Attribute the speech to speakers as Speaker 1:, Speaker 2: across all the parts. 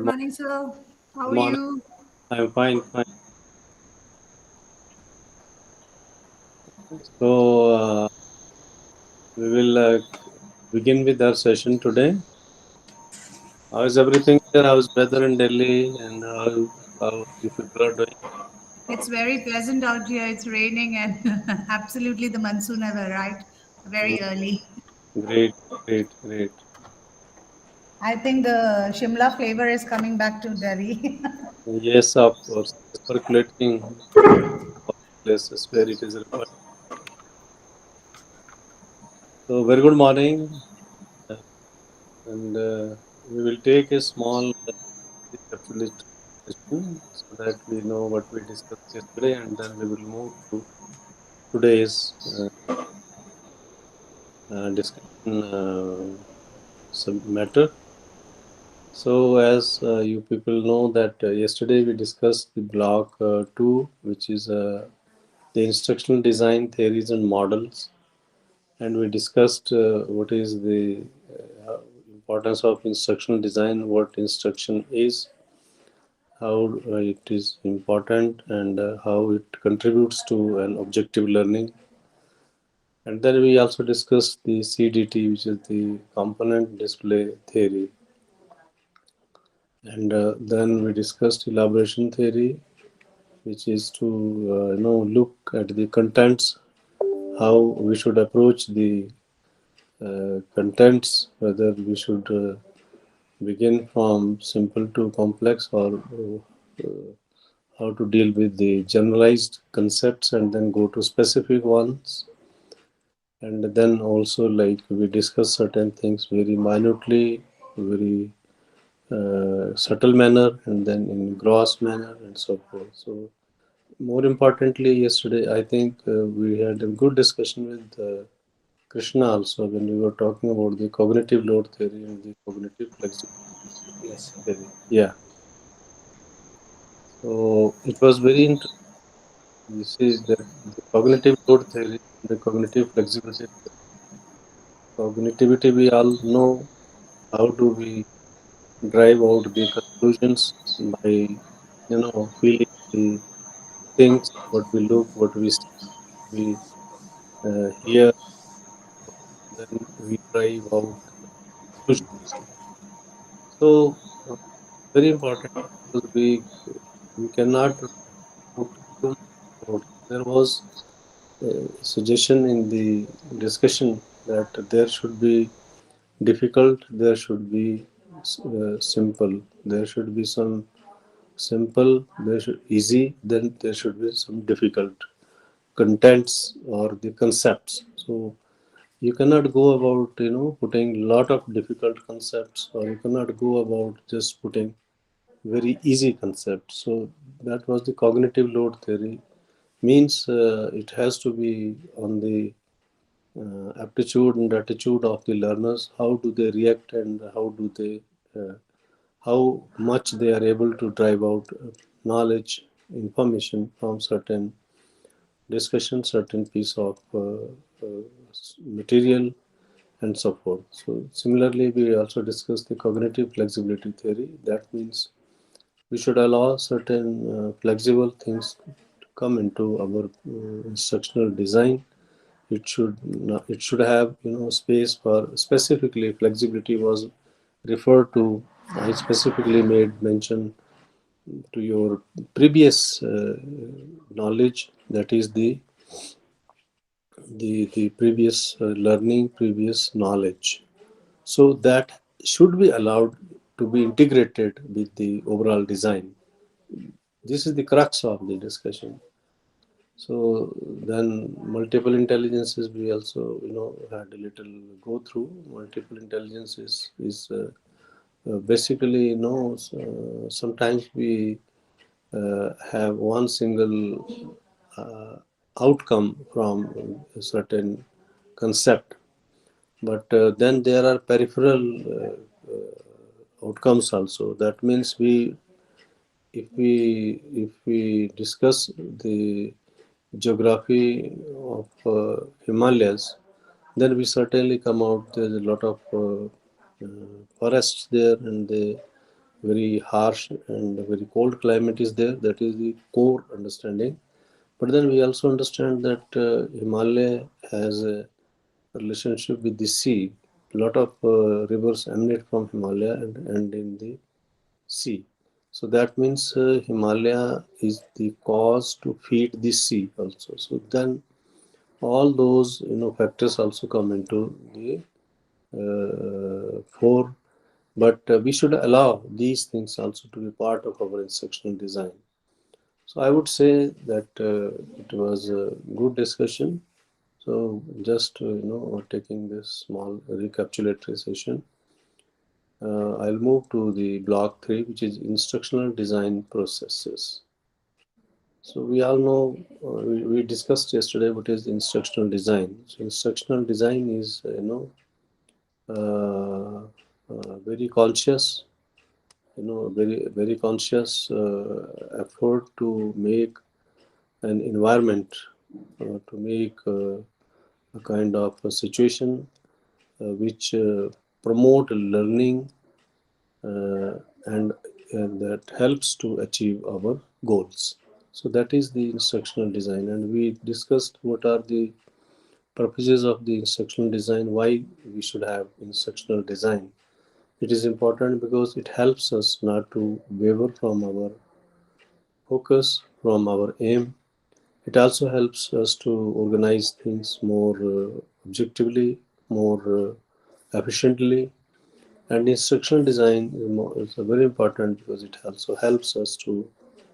Speaker 1: morning, sir. How
Speaker 2: Good
Speaker 1: are
Speaker 2: morning.
Speaker 1: you?
Speaker 2: I'm fine, fine. So we will begin with our session today. How is everything there? How's weather in Delhi and how you people are doing?
Speaker 1: It's very pleasant out here. It's raining, and absolutely the monsoon have arrived
Speaker 2: Mm,
Speaker 1: very early.
Speaker 2: great, great, great.
Speaker 1: I think the Shimla flavor is coming back to Delhi.
Speaker 2: Yes, of course. Circulating all places where it is required. So very good morning, uh, and we will take a small recapitulation session so that we know what we discussed yesterday, and then we will move to today's discussion matter. So, as you people know that yesterday we discussed the block 2, which is the instructional design theories and models, and we discussed what is the importance of instructional design, what instruction is, how it is important, and how it contributes to an objective learning. And then we also discussed the CDT, which is the component display theory. And then we discussed elaboration theory, which is to look at the contents, how we should approach the contents, whether we should begin from simple to complex, or how to deal with the generalized concepts and then go to specific ones. And then also, like, we discuss certain things very minutely, very subtle manner, and then in gross manner, and so forth. So more importantly, yesterday I think we had a good discussion with Krishna also when we were talking about the cognitive load theory and the cognitive flexibility
Speaker 3: Yes, sir.
Speaker 2: theory. Yeah, so it was very interesting. You see that the cognitive load theory, the cognitive flexibility theory. Cognitivity, we all know how do we drive out the conclusions by feeling the things, what we look, what we see, we hear, then we drive out conclusions. So very important, because we cannot put too much about it. There was a suggestion in the discussion that there should be difficult, there should be simple, there should be some simple, there should easy, then there should be some difficult contents or the concepts. So you cannot go about putting lot of difficult concepts, or you cannot go about just putting very easy concepts. So that was the cognitive load theory. Means it has to be on the aptitude and attitude of the learners. How do they react, and how much they are able to drive out knowledge, information from certain discussion, certain piece of material, and so forth. So similarly, we also discussed the cognitive flexibility theory. That means we should allow certain flexible things to come into our instructional design. It should have space for, specifically flexibility was referred to. I specifically made mention to your previous knowledge, that is the previous learning, previous knowledge. So that should be allowed to be integrated with the overall design. This is the crux of the discussion. So then multiple intelligences, we also had a little go through. Multiple intelligence is basically sometimes we have one single outcome from a certain concept, but then there are peripheral outcomes also. That means if we discuss the geography of Himalayas, then we certainly come out there's a lot of forests there, and very harsh and very cold climate is there. That is the core understanding. But then we also understand that Himalaya has a relationship with the sea. A lot of rivers emanate from Himalaya and end in the sea. So that means Himalaya is the cause to feed the sea also. So then all those factors also come into the fore. But we should allow these things also to be part of our instructional design. So I would say that it was a good discussion. So just taking this small recapitulatory session, I'll move to the block 3, which is instructional design processes. So we all know, we discussed yesterday what is instructional design. So instructional design is very conscious, very conscious effort to make an environment, to make a kind of a situation which promote learning uh, and that helps to achieve our goals. So that is the instructional design, and we discussed what are the purposes of the instructional design, why we should have instructional design. It is important because it helps us not to waver from our focus, from our aim. It also helps us to organize things more objectively, more efficiently. And instructional design is very important because it also helps us to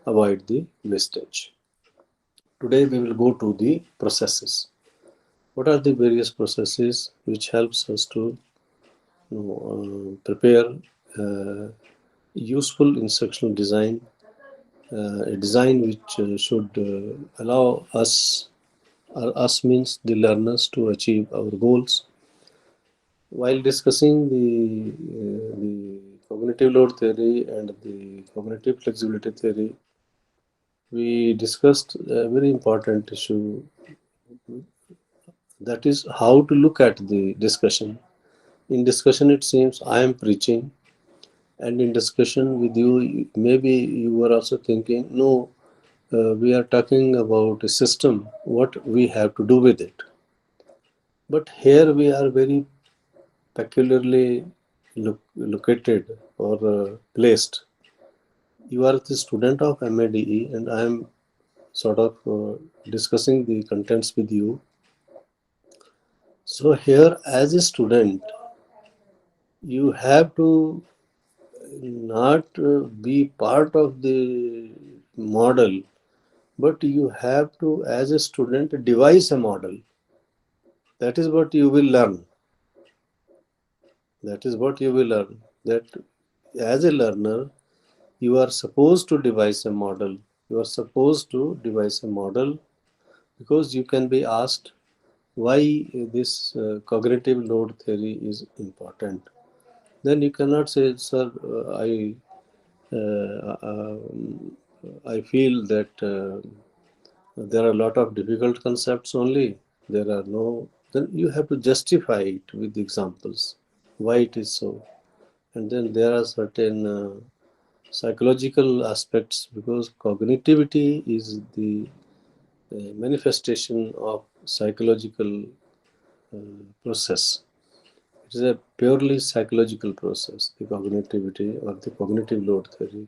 Speaker 2: avoid the wastage. Today we will go to the processes. What are the various processes which helps us to prepare useful instructional design, a design which should allow us, or us means the learners, to achieve our goals. While discussing the cognitive load theory and the cognitive flexibility theory, we discussed a very important issue, that is how to look at the discussion. In discussion, it seems I am preaching, and in discussion with you, maybe you were also thinking, no, we are talking about a system, what we have to do with it. But here we are very peculiarly located or placed. You are the student of MADE, and I am sort of discussing the contents with you. So here, as a student, you have to not be part of the model, but you have to, as a student, devise a model. That is what you will learn. That is what you will learn. That as a learner, you are supposed to devise a model. You are supposed to devise a model because you can be asked why this cognitive load theory is important. Then you cannot say, sir, I feel that there are a lot of difficult concepts only. There are no. Then you have to justify it with examples why it is so. And then there are certain psychological aspects because cognitivity is the manifestation of psychological process. It is a purely psychological process, the cognitivity or the cognitive load theory.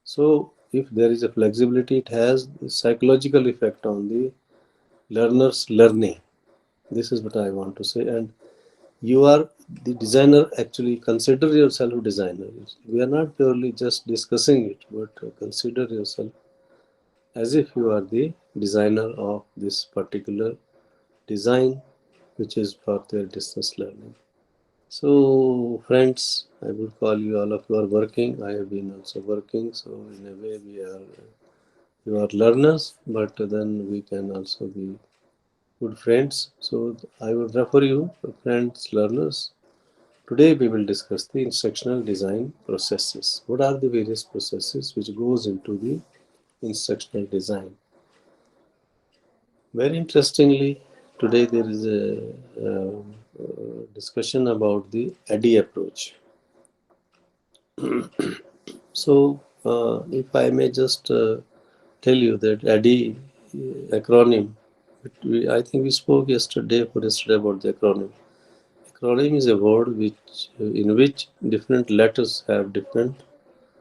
Speaker 2: So, if there is a flexibility, it has a psychological effect on the learner's learning. This is what I want to say. And you are the designer, actually consider yourself a designer. We are not purely just discussing it, but consider yourself as if you are the designer of this particular design, which is for their distance learning. So, friends, I would call you, all of you are working. I have been also working. So, in a way, you are learners, but then we can also be good friends. So, I would refer you, friends, learners. Today, we will discuss the instructional design processes. What are the various processes which goes into the instructional design? Very interestingly, today there is a discussion about the ADDIE approach. So, if I may just tell you that ADDIE acronym, I think we spoke yesterday about the acronym. Acronym is a word in which different letters have different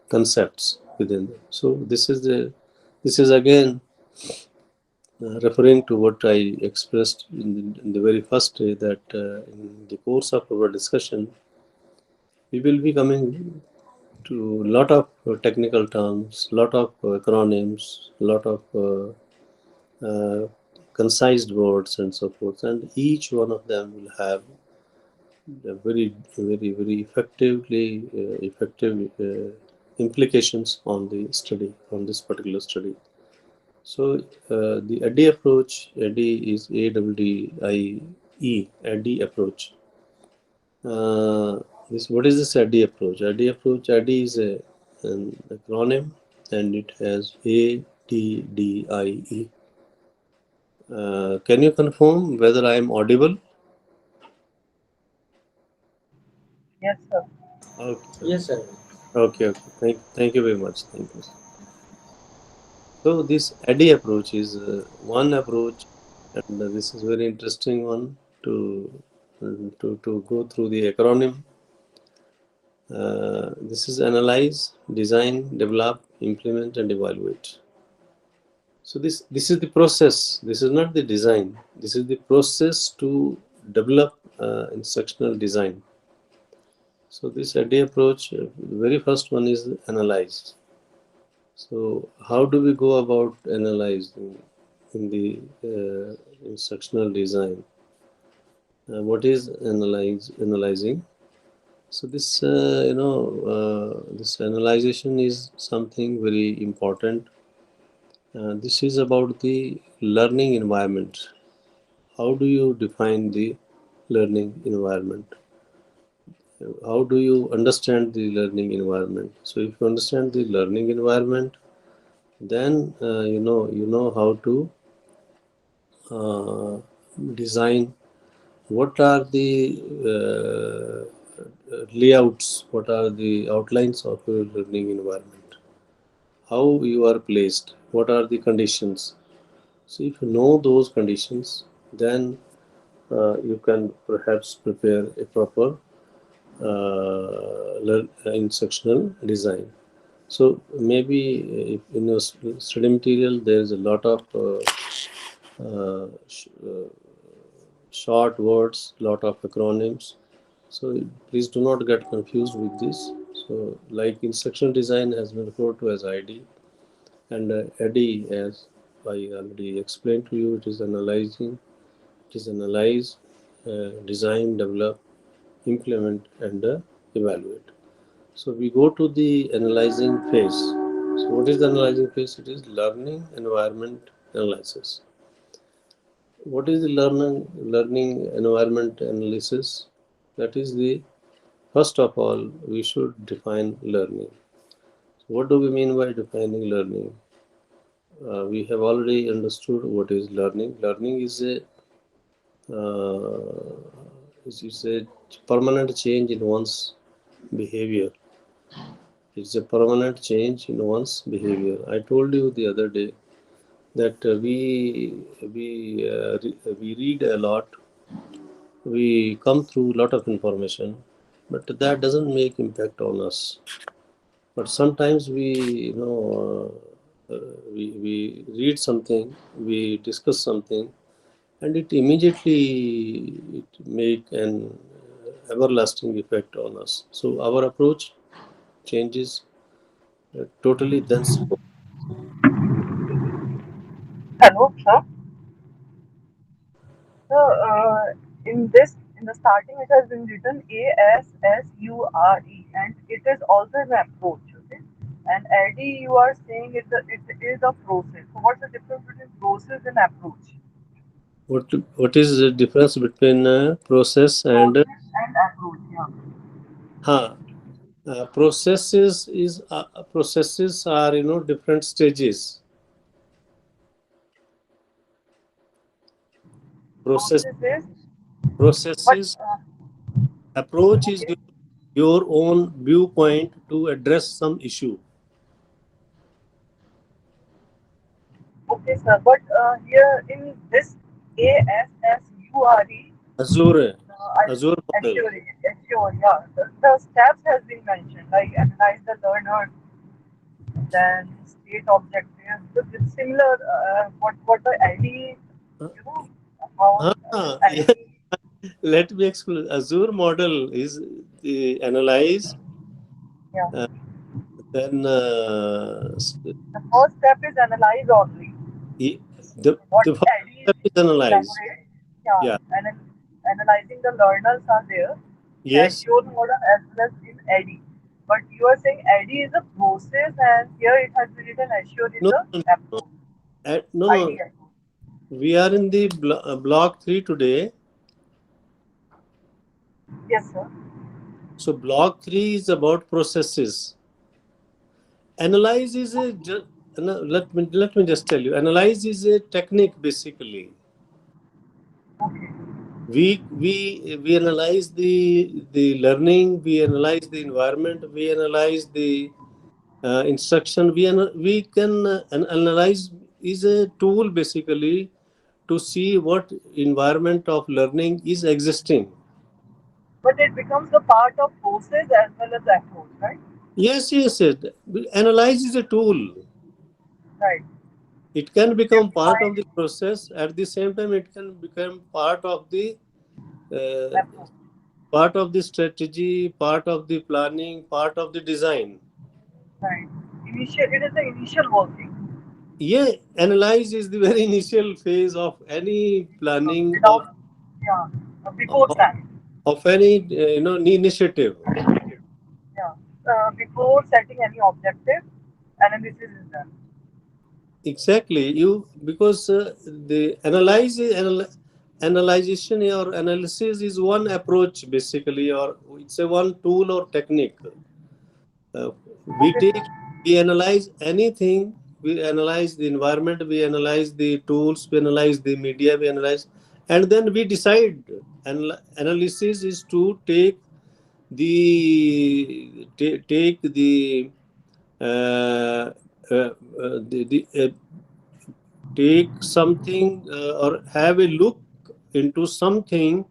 Speaker 2: concepts within them. So this is again referring to what I expressed in the very first day, that in the course of our discussion we will be coming to lot of technical terms, lot of acronyms, lot of concised words and so forth, and each one of them will have a very effective implications on the study, on this particular study. So the ADDIE approach, ADDIE is ADDIE, ADDIE approach. What is this ADDIE approach? ADDIE approach, ADDIE is an acronym, and it has ADDIE. Can you confirm whether I am audible?
Speaker 3: Yes, sir.
Speaker 2: Okay,
Speaker 4: Yes, sir.
Speaker 2: okay. Thank you very much. Thank you. So this ADDIE approach is one approach, and this is very interesting one to go through the acronym. This is analyze, design, develop, implement, and evaluate. So this is the process. This is not the design. This is the process to develop instructional design. So this ADDIE approach, the very first one is analyze. So how do we go about analyzing in the instructional design? What is analyzing? So this this analyzation is something very important. This is about the learning environment. How do you define the learning environment? How do you understand the learning environment? So if you understand the learning environment, then you know how to design. What are the layouts? What are the outlines of your learning environment? How you are placed? What are the conditions? So if you know those conditions, then you can perhaps prepare a proper instructional design. So maybe if in your study material there is a lot of short words, lot of acronyms. So please do not get confused with this. So like instructional design has been referred to as ID, and ADDIE, as I already explained to you, it is analyzing, it is analyze, design, develop, implement, and evaluate. So we go to the analyzing phase. So what is the analyzing phase? It is learning environment analysis. What is the learning environment analysis? That is the first of all, we should define learning. So what do we mean by defining learning? We have already understood what is learning. Learning is a permanent change in one's behavior. It's a permanent change in one's behavior. I told you the other day that we read a lot, we come through a lot of information, but that doesn't make impact on us. But sometimes we read something, we discuss something, and it immediately it make an everlasting effect on us. So our approach changes totally. Then
Speaker 3: Hello, sir. So, in the starting, it has been written ASSURE, and it is also an approach. Okay, and AD, you are saying it is a process. So, what's the difference between process and approach?
Speaker 2: what is the difference between process and
Speaker 3: Process and approach, yeah.
Speaker 2: huh, processes are different stages. Process
Speaker 3: Process is, but
Speaker 2: processes approach is
Speaker 3: okay,
Speaker 2: your own viewpoint to address some issue.
Speaker 3: Okay, sir. But here in this ASSURE,
Speaker 2: Azure,
Speaker 3: I
Speaker 2: Azure model.
Speaker 3: assure, yeah. The steps has been mentioned, like analyze the learner, then state objectives. So it's similar. What the ID, you know, how this
Speaker 2: Yeah.
Speaker 3: ID,
Speaker 2: Let me explain. Azure model is the analyze,
Speaker 3: yeah.
Speaker 2: uh, then
Speaker 3: The first step is analyze only.
Speaker 2: e- the
Speaker 3: What
Speaker 2: the first
Speaker 3: ID
Speaker 2: step is analyze.
Speaker 3: elaborate, yeah,
Speaker 2: Yeah.
Speaker 3: and then analyzing the learners are there in
Speaker 2: Yes.
Speaker 3: Azure model as well as in AD. But you are saying AD is a process, and here it has been written Azure is
Speaker 2: No,
Speaker 3: a
Speaker 2: no, no.
Speaker 3: approach,
Speaker 2: No,
Speaker 3: ID
Speaker 2: no.
Speaker 3: approach.
Speaker 2: We are in the block 3 today.
Speaker 3: Yes, sir.
Speaker 2: So block 3 is about processes. Analyze is a let me just tell you. Analyze is a technique basically.
Speaker 3: Okay,
Speaker 2: We analyze the learning, we analyze the environment, we analyze the instruction. We can analyze is a tool basically to see what environment of learning is existing.
Speaker 3: but it becomes a part of process as well as approach, right?
Speaker 2: Yes, yes, yes. Analyze is a tool.
Speaker 3: Right.
Speaker 2: It can
Speaker 3: We have
Speaker 2: become part of
Speaker 3: defined
Speaker 2: the process. At the same time, it can become uh,
Speaker 3: approach,
Speaker 2: part of the strategy, part of the planning, part of the design.
Speaker 3: right? Initial, it is the initial working
Speaker 2: Yeah, analyze is the very initial phase of any planning
Speaker 3: without, yeah, before
Speaker 2: of,
Speaker 3: planning.
Speaker 2: of any initiative.
Speaker 3: Yeah. Before setting any objective, analysis is done.
Speaker 2: Exactly. You because the analyzation or analysis is one approach basically, or it's a one tool or technique. Uh, we
Speaker 3: Okay,
Speaker 2: take
Speaker 3: sir.
Speaker 2: we analyze anything. We analyze the environment. We analyze the tools. We analyze the media. We analyze, and then we decide. Analysis is to take the uh, take something or have a look into something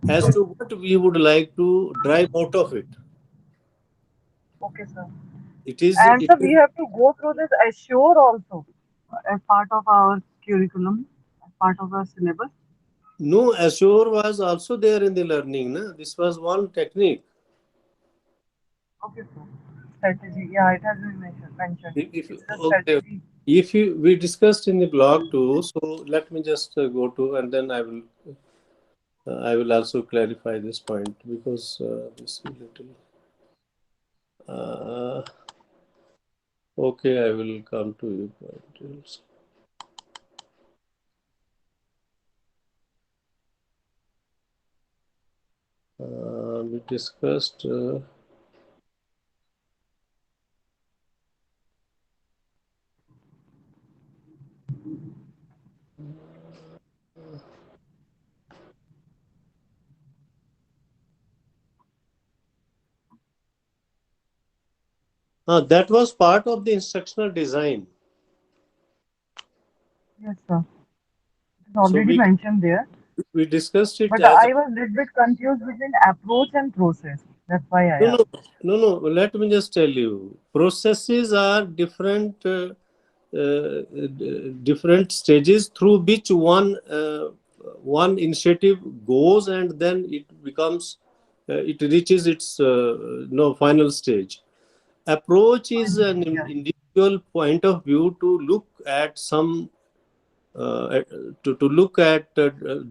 Speaker 2: as to what we would like to drive out of it.
Speaker 3: Okay, sir.
Speaker 2: It is
Speaker 3: And
Speaker 2: it
Speaker 3: so we
Speaker 2: is
Speaker 3: have to go through this assure also as part of our curriculum, as part of our syllabus.
Speaker 2: no, Azure was also there in the learning. Na? This was one technique.
Speaker 3: Okay, sir. Strategy. Yeah, it has been mentioned.
Speaker 2: If
Speaker 3: It's the
Speaker 2: okay,
Speaker 3: strategy.
Speaker 2: if you we discussed in the blog too, so let me just go to and then I will also clarify this point because this is little. Uh, okay, I will come to you. We discussed. That was part of the instructional design.
Speaker 3: Yes, sir. It's
Speaker 2: So
Speaker 3: already mentioned there.
Speaker 2: we discussed it
Speaker 3: But
Speaker 2: as a
Speaker 3: I was a little bit confused between approach and process. That's why I
Speaker 2: no, no,
Speaker 3: asked.
Speaker 2: no, no. Let me just tell you, processes are different, different stages through which one initiative goes, and then it becomes, it reaches its no final stage. Approach is
Speaker 3: Fine.
Speaker 2: an
Speaker 3: Yeah.
Speaker 2: individual point of view to look at some uh, to look at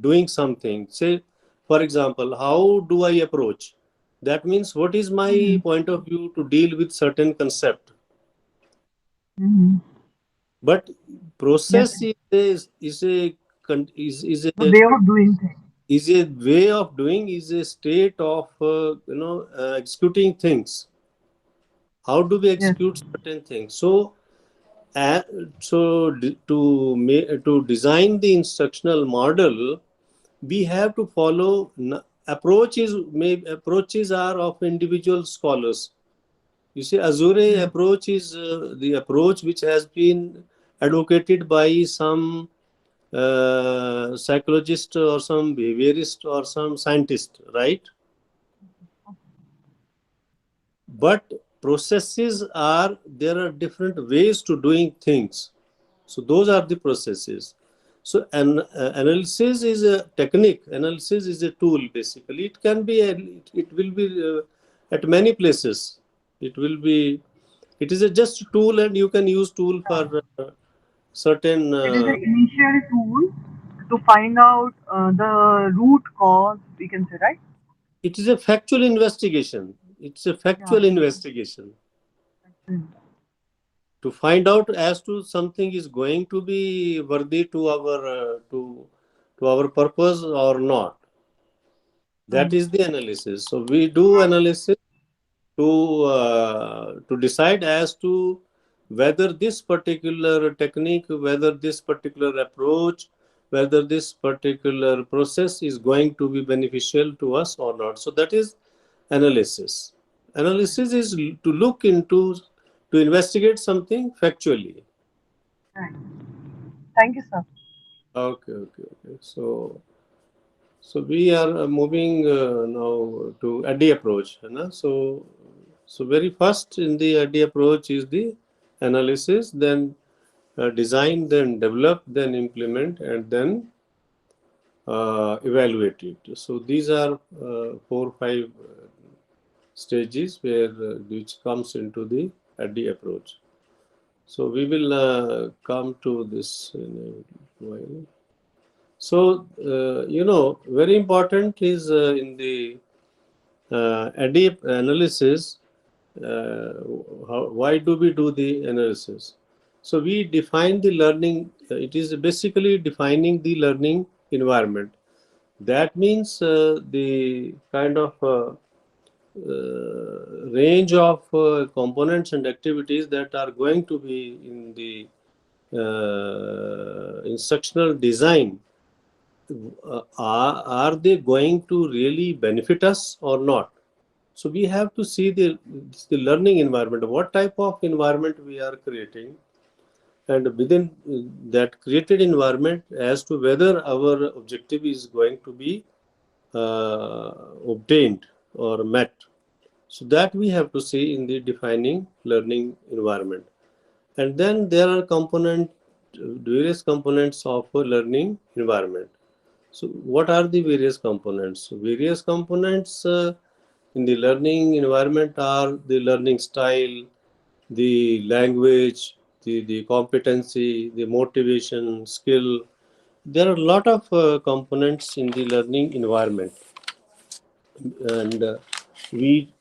Speaker 2: doing something. Say, for example, how do I approach? That means what is my
Speaker 3: Mm-hmm.
Speaker 2: point of view to deal with certain concept.
Speaker 3: Mm-hmm.
Speaker 2: But
Speaker 3: Yes,
Speaker 2: process
Speaker 3: sir.
Speaker 2: is a con-
Speaker 3: The way of doing things.
Speaker 2: is a way of doing, is a state of executing things. How do we
Speaker 3: Yes.
Speaker 2: execute certain things? So uh, to design the instructional model, we have to follow approaches are of individual scholars. You see, Azure approach is the approach which has been advocated by some psychologist or some behaviorist or some scientist, right? But processes are, there are different ways to doing things. So those are the processes. So an analysis is a technique. Analysis is a tool. Basically, it can be. It will be at many places. It will be. It is a just tool, and you can use tool for certain.
Speaker 3: It is an initial tool to find out the root cause, we can say, right?
Speaker 2: It is a factual investigation. It's a
Speaker 3: Yeah,
Speaker 2: factual investigation
Speaker 3: actually.
Speaker 2: to find out as to something is going to be worthy to our purpose or not. That
Speaker 3: Right,
Speaker 2: is the analysis. So we do analysis to decide as to whether this particular technique, whether this particular approach, whether this particular process is going to be beneficial to us or not. So that is analysis.
Speaker 3: right,
Speaker 2: Analysis is to look into, to investigate something factually.
Speaker 3: right. Thank you, sir.
Speaker 2: Okay, okay, okay. So we are moving now to ADDIE approach. है ना? So very first in the ADDIE approach is the analysis, then design, then develop, then implement, and then evaluate it. So these are 4 5 stages where which comes into the ADDIE approach. So we will come to this in a while. So, very important is in the ADDIE analysis, why do we do the analysis? So, we define the learning, it is basically defining the learning environment. That means the kind of range of components and activities that are going to be in the instructional design, are they going to really benefit us or not? So we have to see the learning environment, what type of environment we are creating, and within that created environment, as to whether our objective is going to be obtained or met. So that we have to see in the defining learning environment. And then there are various components of a learning environment. So, what are the various components? So various components in the learning environment are the learning style, the language, the competency, the motivation, skill. There are a lot of components in the learning environment, and we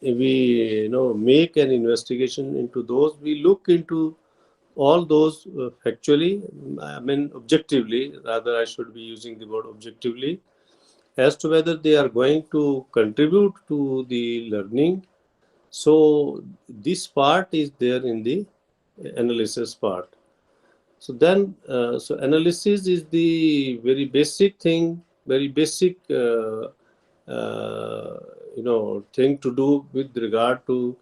Speaker 2: make an investigation into those. We look into all those factually. I mean objectively. Rather, I should be using the word objectively, as to whether they are going to contribute to the learning. So this part is there in the analysis part. So then, so analysis is the very basic thing, very basic, thing to do with regard to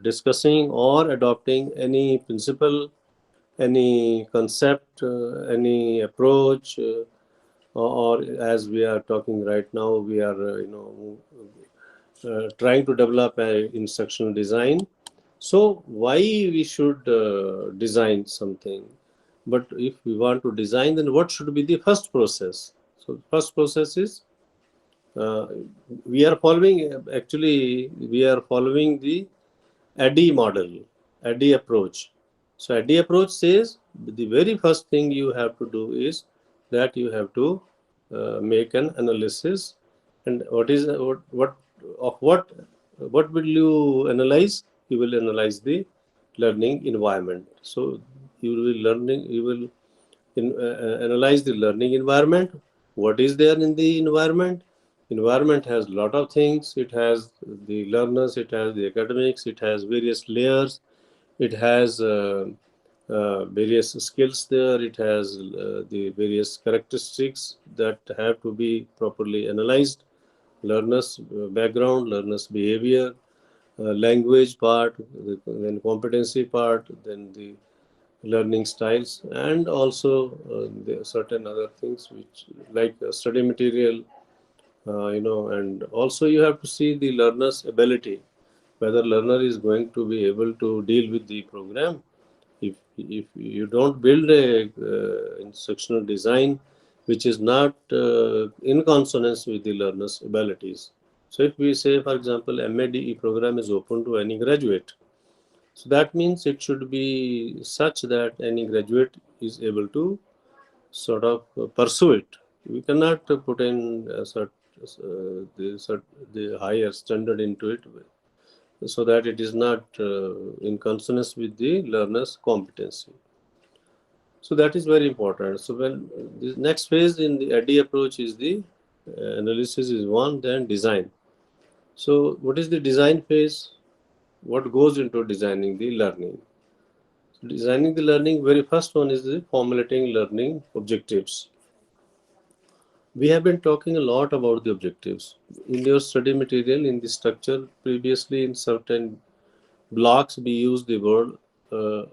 Speaker 2: discussing or adopting any principle, any concept, any approach, or as we are talking right now, we are trying to develop an instructional design. So why we should design something? But if we want to design, then what should be the first process? So first process is uh, we are following the ADDIE model, ADDIE approach. So ADDIE approach says the very first thing you have to do is that you have to make an analysis. And what will you analyze? You will analyze the learning environment. So you will analyze the learning environment. What is there in the environment? Environment has a lot of things. It has the learners, it has the academics, it has various layers, it has various skills there, it has the various characteristics that have to be properly analyzed. learner's background, learner's behavior, language part, then competency part, then the learning styles, and also there are certain other things which like study material, and also you have to see the learner's ability, whether learner is going to be able to deal with the program. If you don't build a instructional design which is not in consonance with the learner's abilities. So if we say, for example, MADE program is open to any graduate, so that means it should be such that any graduate is able to sort of pursue it. We cannot put in the higher standard into it so that it is not in consonance with the learner's competency. So that is very important. So when the next phase in the ADDIE approach is the analysis is one, then design. So what is the design phase? What goes into designing the learning? Designing the learning, very first one is the formulating learning objectives. We have been talking a lot about the objectives. In your study material, in the structure, previously in certain blocks, we used the word uh,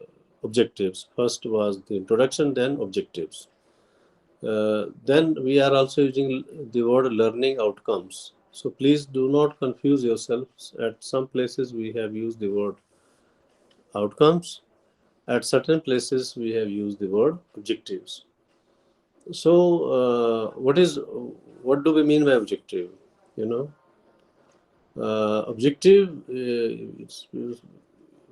Speaker 2: objectives. First was the introduction, then objectives. Then we are also using the word learning outcomes. So please do not confuse yourselves. At some places we have used the word outcomes. At certain places we have used the word objectives. So what do we mean by objective? You know, objective it's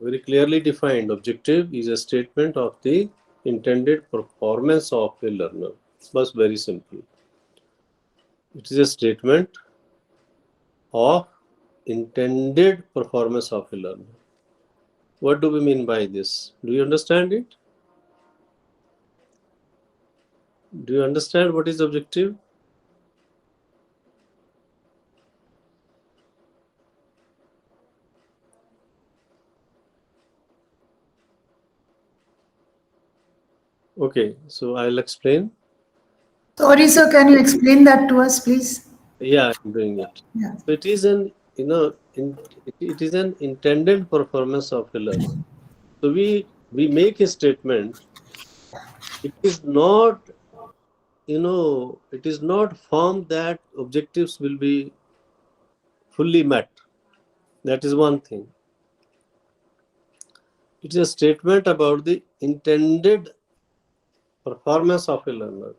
Speaker 2: very clearly defined. Objective is a statement of the intended performance of a learner. That's very simple. It is a statement of intended performance of a learner. What do we mean by this? Do you understand it? Do you understand what is objective? Okay, so I'll explain.
Speaker 1: Sorry, sir, can you explain that to us, please?
Speaker 2: Yeah, I'm doing it.
Speaker 1: Yeah.
Speaker 2: So it is it is an intended performance of a learner. So we make a statement. It is not, it is not formed that objectives will be fully met. That is one thing. It is a statement about the intended performance of a learner.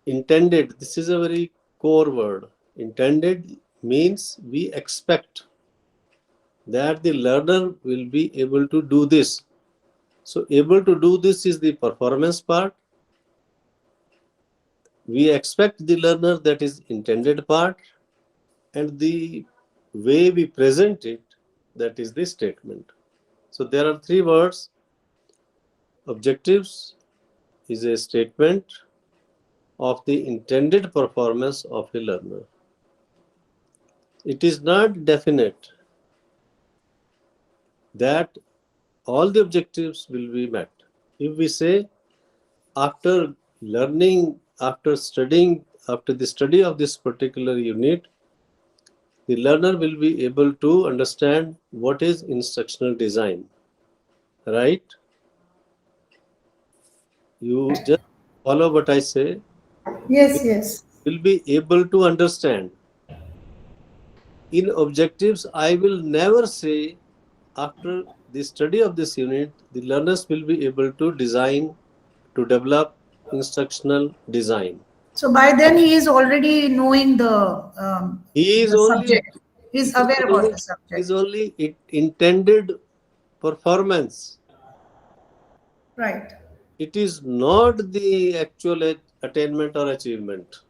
Speaker 2: Intended, this is a very core word. Intended means we expect that the learner will be able to do this. So able to do this is the performance part. We expect the learner, that is intended part, and the way we present it, that is the statement. So there are three words. Objectives is a statement of the intended performance of a learner. It is not definite that all the objectives will be met. If we say after learning, after studying, after the study of this particular unit, the learner will be able to understand what is instructional design, right? You just follow what I say.
Speaker 1: Yes, yes.
Speaker 2: Will be able to understand. In objectives, I will never say after the study of this unit, the learners will be able to design, to develop instructional design.
Speaker 1: So by then he is already knowing
Speaker 2: He is
Speaker 1: the
Speaker 2: only,
Speaker 1: subject. He's
Speaker 2: he is
Speaker 1: aware about
Speaker 2: only,
Speaker 1: the
Speaker 2: is
Speaker 1: subject.
Speaker 2: only it intended performance.
Speaker 1: Right.
Speaker 2: It is not the actual attainment or achievement.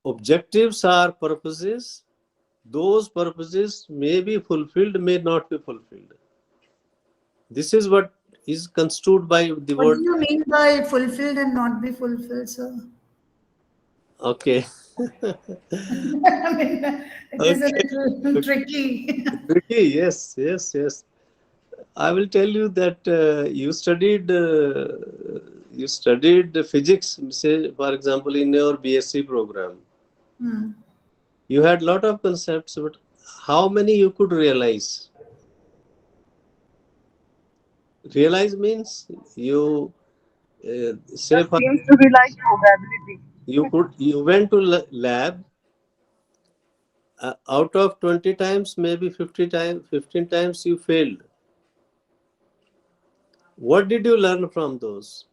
Speaker 2: Objectives are purposes. Those purposes may be fulfilled, may not be fulfilled. This is what is construed by the
Speaker 1: What do
Speaker 2: word.
Speaker 1: you mean by fulfilled and not be fulfilled, sir?
Speaker 2: Okay.
Speaker 1: I mean, it is a
Speaker 2: Okay.
Speaker 1: little tricky.
Speaker 2: Tricky. Yes, yes, yes. I will tell you that you studied you studied the physics, say for example, in your BSc program,
Speaker 1: Hmm.
Speaker 2: you had lot of concepts, but how many you could realize? Realize means you say
Speaker 3: Just
Speaker 2: for
Speaker 3: seems to be like probability.
Speaker 2: you went to lab, out of 20 times, maybe 50 times, 15 times you failed. What did you learn from those?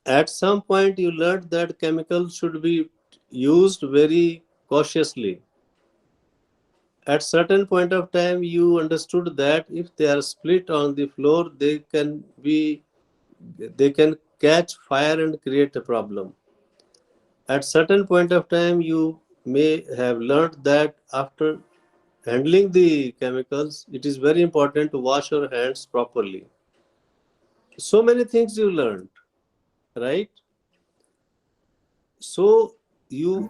Speaker 2: At some point you learned that chemicals should be used very cautiously. At certain point of time you understood that if they are split on the floor, they can catch fire and create a problem. At certain point of time you may have learned that after handling the chemicals, it is very important to wash your hands properly. So many things you learned, right? So you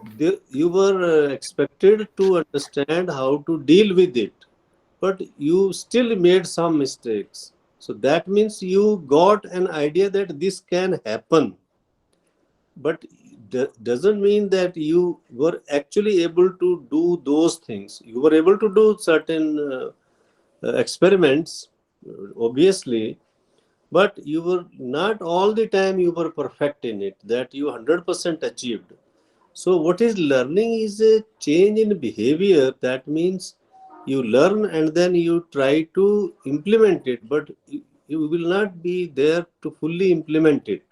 Speaker 2: were expected to understand how to deal with it, but you still made some mistakes. So that means you got an idea that this can happen, but doesn't mean that you were actually able to do those things. You were able to do certain experiments, obviously, but you were not all the time you were perfect in it, that you 100% achieved. So what is learning is a change in behavior. That means you learn and then you try to implement it, but you will not be there to fully implement it.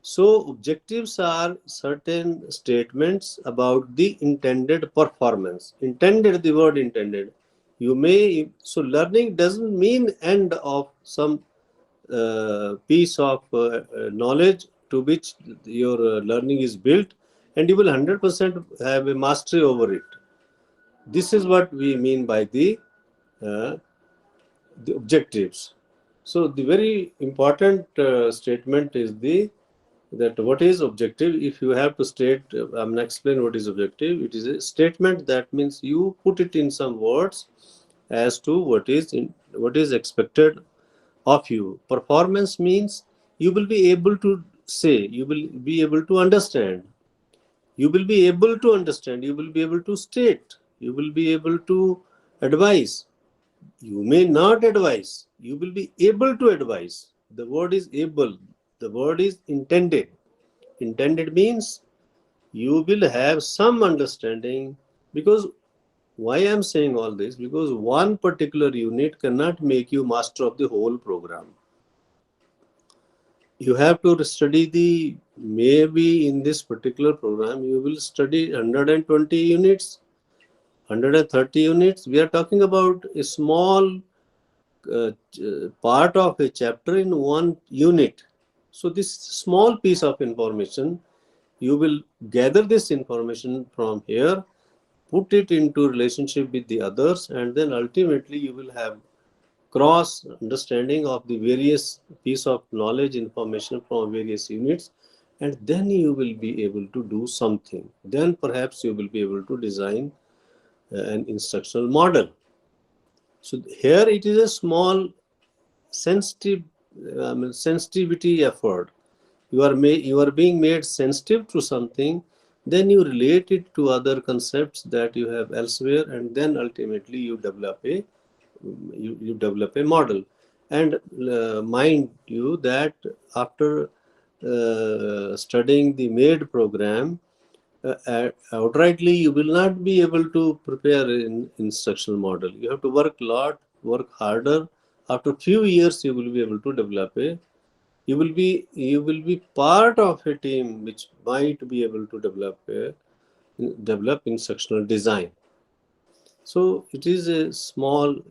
Speaker 2: So objectives are certain statements about the intended performance. Intended, the word intended. So learning doesn't mean end of some piece of knowledge to which your learning is built, and you will 100% have a mastery over it. This is what we mean by uh, the objectives. So the very important statement is the that what is objective. If you have to state, I'm going to explain what is objective. It is a statement that means you put it in some words as to what is expected of you. Performance means you will be able to say, you will be able to understand, you will be able to understand, you will be able to state, you will be able to advise. You may not advise, you will be able to advise. The word is able, the word is intended. Intended means you will have some understanding, because why I'm saying all this, because one particular unit cannot make you master of the whole program. You have to study maybe in this particular program you will study 120 units, 130 units. We are talking about a small part of a chapter in one unit. So this small piece of information, you will gather this information from here, put it into relationship with the others, and then ultimately you will have cross understanding of the various piece of knowledge information from various units, and then you will be able to do something. Then perhaps you will be able to design an instructional model. So here it is a small sensitive sensitivity effort. You are being made sensitive to something, then you relate it to other concepts that you have elsewhere, and then ultimately you develop a model. And mind you that after studying the MADE program, outrightly you will not be able to prepare an instructional model. You have to work a lot, work harder. After few years you will be able to you will be part of a team which might be able to develop instructional design. So it is a small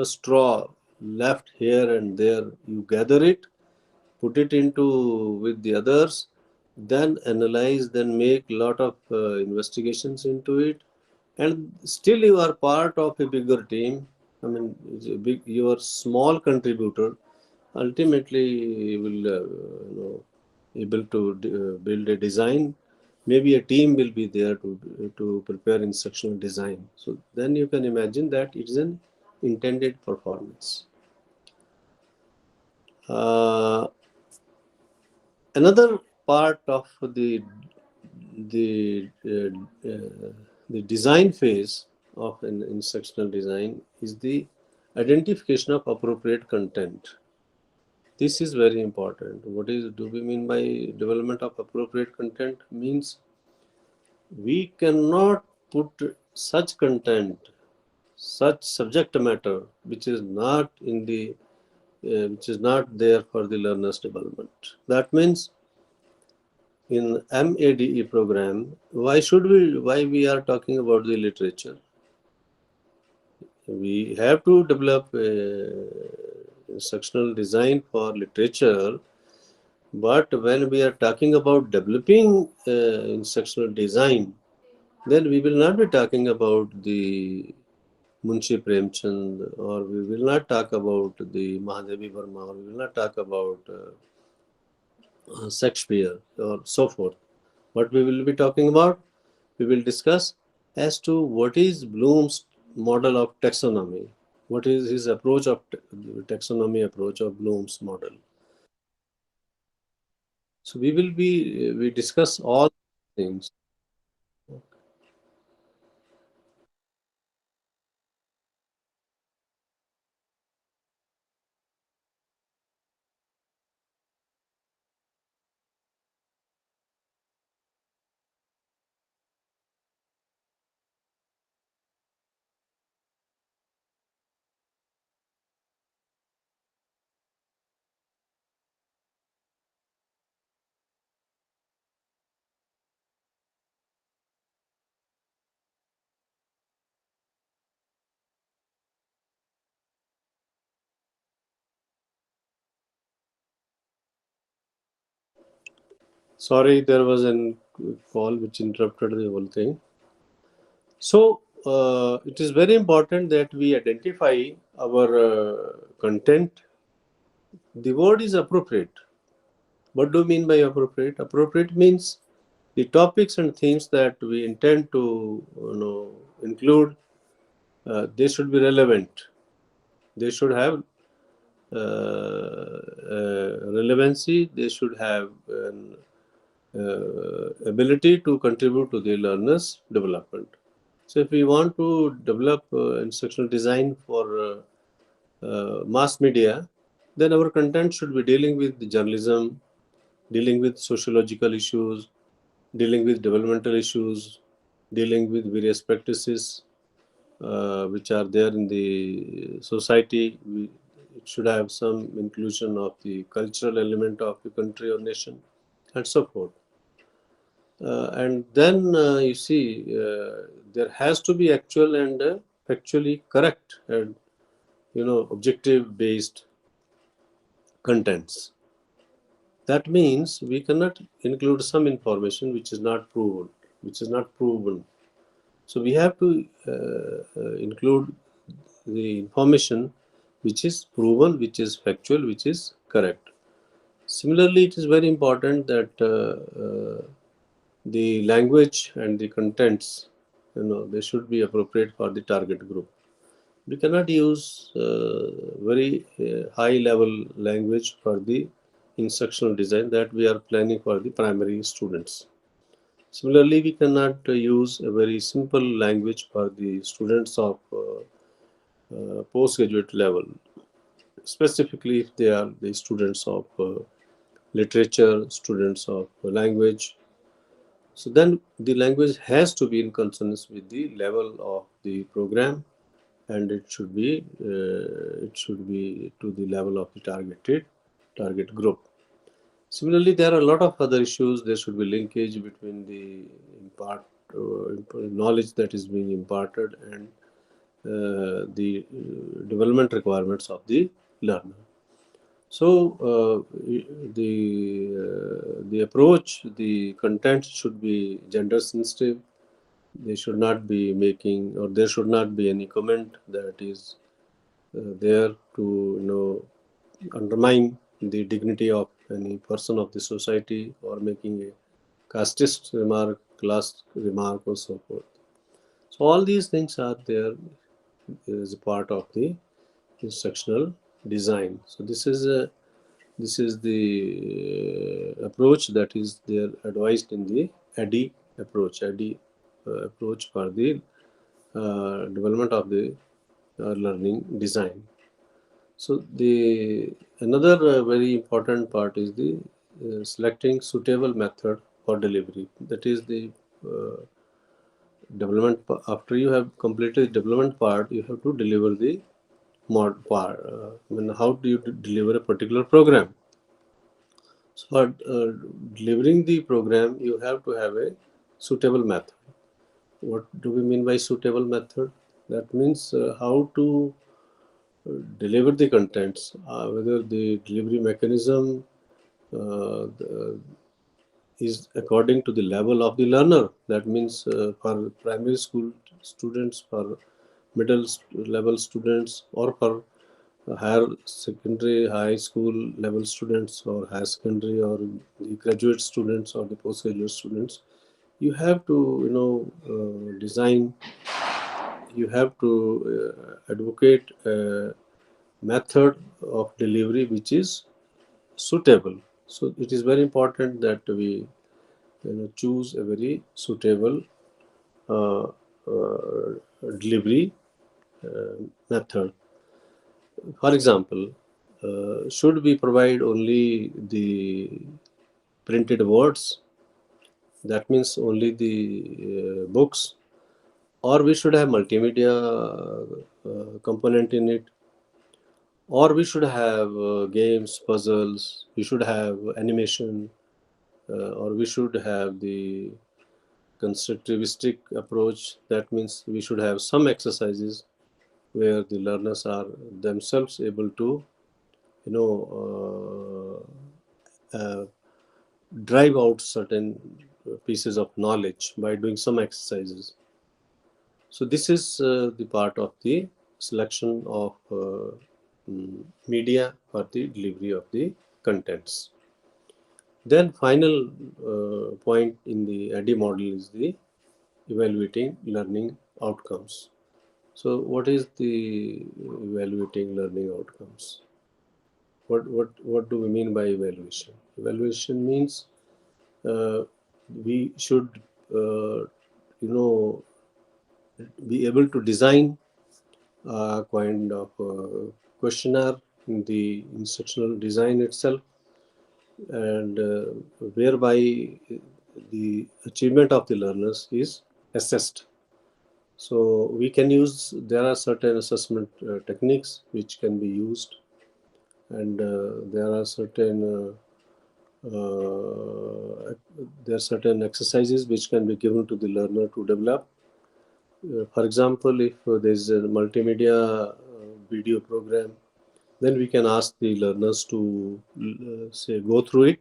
Speaker 2: straw left here and there. You gather it, put it into with the others, then analyze, then make lot of investigations into it, and still you are part of a bigger team. I mean, you are small contributor. Ultimately you will able to build a design. Maybe a team will be there to prepare instructional design. So then you can imagine that it is an intended performance. Another part of the uh, uh, the design phase of an instructional design is the identification of appropriate content. This is very important. What is do we mean by development of appropriate content? Means we cannot put such content, such subject matter, which is not in the which is not there for the learner's development. That means in MADE program, why we are talking about the literature? We have to develop instructional design for literature, but when we are talking about developing instructional design, then we will not be talking about the Munshi Premchand, or we will not talk about the Mahadevi Verma, or we will not talk about Shakespeare, or so forth. What we will be talking about, we will discuss as to what is Bloom's model of taxonomy, what is his approach of taxonomy approach of Bloom's model. So we discuss all things. Sorry, there was a call which interrupted the whole thing. So it is very important that we identify our content. The word is appropriate. What do you mean by appropriate? Appropriate means the topics and themes that we intend to include. They should be relevant. They should have relevancy. They should have an ability to contribute to the learner's development. So, if we want to develop instructional design for mass media, then our content should be dealing with the journalism, dealing with sociological issues, dealing with developmental issues, dealing with various practices which are there in the society. It should have some inclusion of the cultural element of the country or nation, and so forth. And then you see, there has to be actual and factually correct and objective based contents. That means we cannot include some information which is not proven, which is not proven. So we have to include the information which is proven, which is factual, which is correct. Similarly, it is very important that the language and the contents, they should be appropriate for the target group. We cannot use very high level language for the instructional design that we are planning for the primary students. Similarly, we cannot use a very simple language for the students of postgraduate level, specifically if they are the students of literature, students of language. So then the language has to be in consonance with the level of the program, and it should be to the level of the target group. Similarly, there are a lot of other issues. There should be linkage between the knowledge that is being imparted and the development requirements of the learner. So the approach, the content should be gender sensitive. They should not be making, or there should not be any comment that is there to undermine the dignity of any person of the society, or making a casteist remark, class remark, or so forth. So all these things are there as a part of the instructional design. So this is This is the approach that is there advised in the ADDIE approach. ADDIE approach for the development of the learning design. So the another very important part is the selecting suitable method for delivery. That is the uh, after you have completed the development part, you have to deliver the mod part. How do you deliver a particular program? So for delivering the program, you have to have a suitable method. What do we mean by suitable method? That means how to deliver the contents, whether the delivery mechanism is according to the level of the learner. That means for primary school students, for middle level students, or for higher secondary, high school level students, or higher secondary, or the graduate students, or the postgraduate students. You have to, design. You have to advocate a method of delivery which is suitable. So it is very important that we choose a very suitable uh, delivery method. For example, should we provide only the printed words? That means only the books, or we should have multimedia component in it, or we should have games, puzzles. We should have animation, or we should have the constructivistic approach. That means we should have some exercises where the learners are themselves able to you know drive out certain pieces of knowledge by doing some exercises. So this is the part of the selection of media for the delivery of the contents. Then final point in the ADDIE model is the evaluating learning outcomes. So what is the evaluating learning outcomes? What do we mean by evaluation? Evaluation means we should you know be able to design a kind of questionnaire in the instructional design itself, and whereby the achievement of the learners is assessed. So we can use, there are certain assessment techniques which can be used, and there are certain exercises which can be given to the learner to develop. For example, if there is a multimedia video program, then we can ask the learners to say go through it,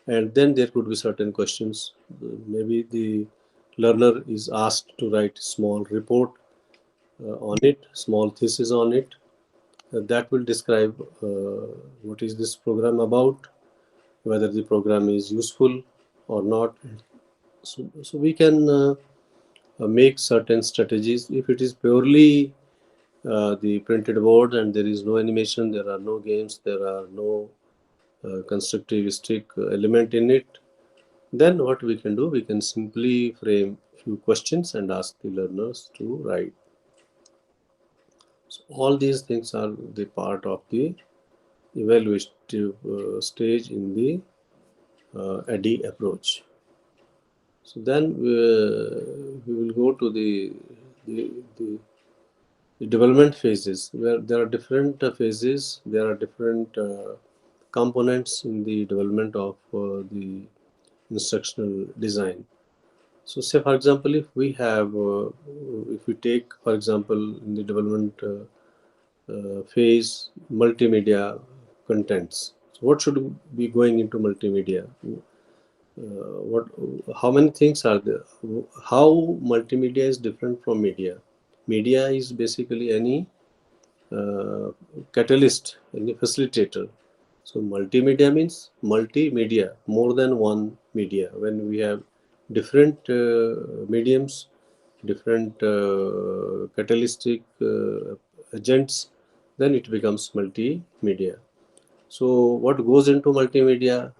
Speaker 2: and then there could be certain questions. Maybe the learner is asked to write a small report on it, small thesis on it. That will describe what is this program about, whether the program is useful or not. So we can make certain strategies. If it is purely the printed word and there is no animation, there are no games, there are no constructivistic element in it, then what we can do, we can simply frame few questions and ask the learners to write. So all these things are the part of the evaluative stage in the ADDIE approach. So then we will go to the, the, the development phases, where there are different phases, there are different components in the development of the instructional design. So say for example, if we take for example in the development phase, multimedia contents. So what should be going into multimedia? What how many things are there? How multimedia is different from media? Media is basically any uh, catalyst, any facilitator. So multimedia means multimedia, more than one media. When we have different mediums, different catalytic agents, then it becomes multimedia. So what goes into multimedia?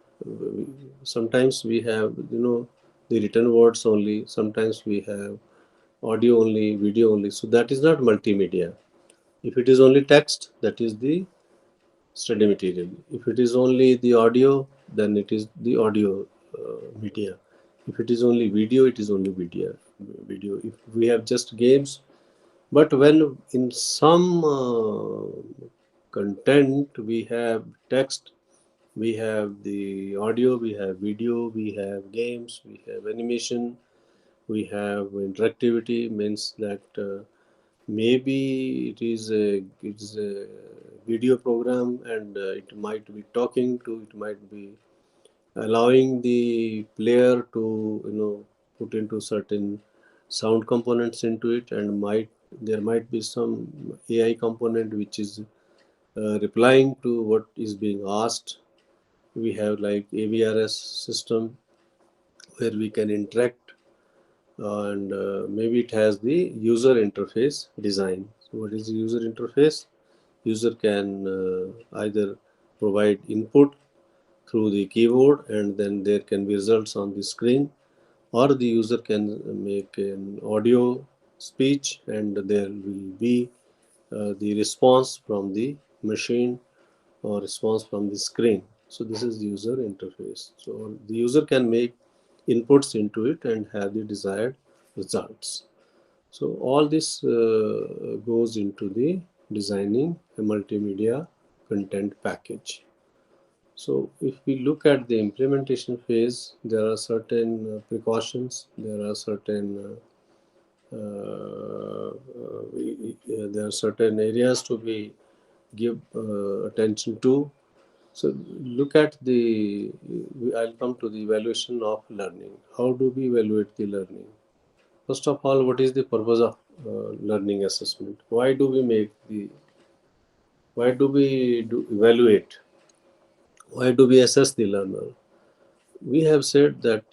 Speaker 2: Sometimes we have, the written words only. Sometimes we have audio only, video only. So that is not multimedia. If it is only text, that is the study material. If it is only the audio, then it is the audio media. If it is only video, it is only video. Video. If we have just games, but when in some content we have text, we have the audio, we have video, we have games, we have animation, we have interactivity, means that maybe it is a video program, and it might be talking to, it might be allowing the player to, put into certain sound components into it, and might there might be some AI component which is replying to what is being asked. We have like AVRS system where we can interact, and maybe it has the user interface design. So what is the user interface? User can either provide input through the keyboard, and then there can be results on the screen, or the user can make an audio speech, and there will be the response from the machine or response from the screen. So this is the user interface. So the user can make inputs into it and have the desired results. So all this goes into the designing a multimedia content package. So if we look at the implementation phase, there are certain precautions, there are certain there are certain areas to be give attention to. So look at the, I'll come to the evaluation of learning. How do we evaluate the learning? First of all, what is the purpose of learning assessment? Why do we do evaluate? Why do we assess the learner? We have said that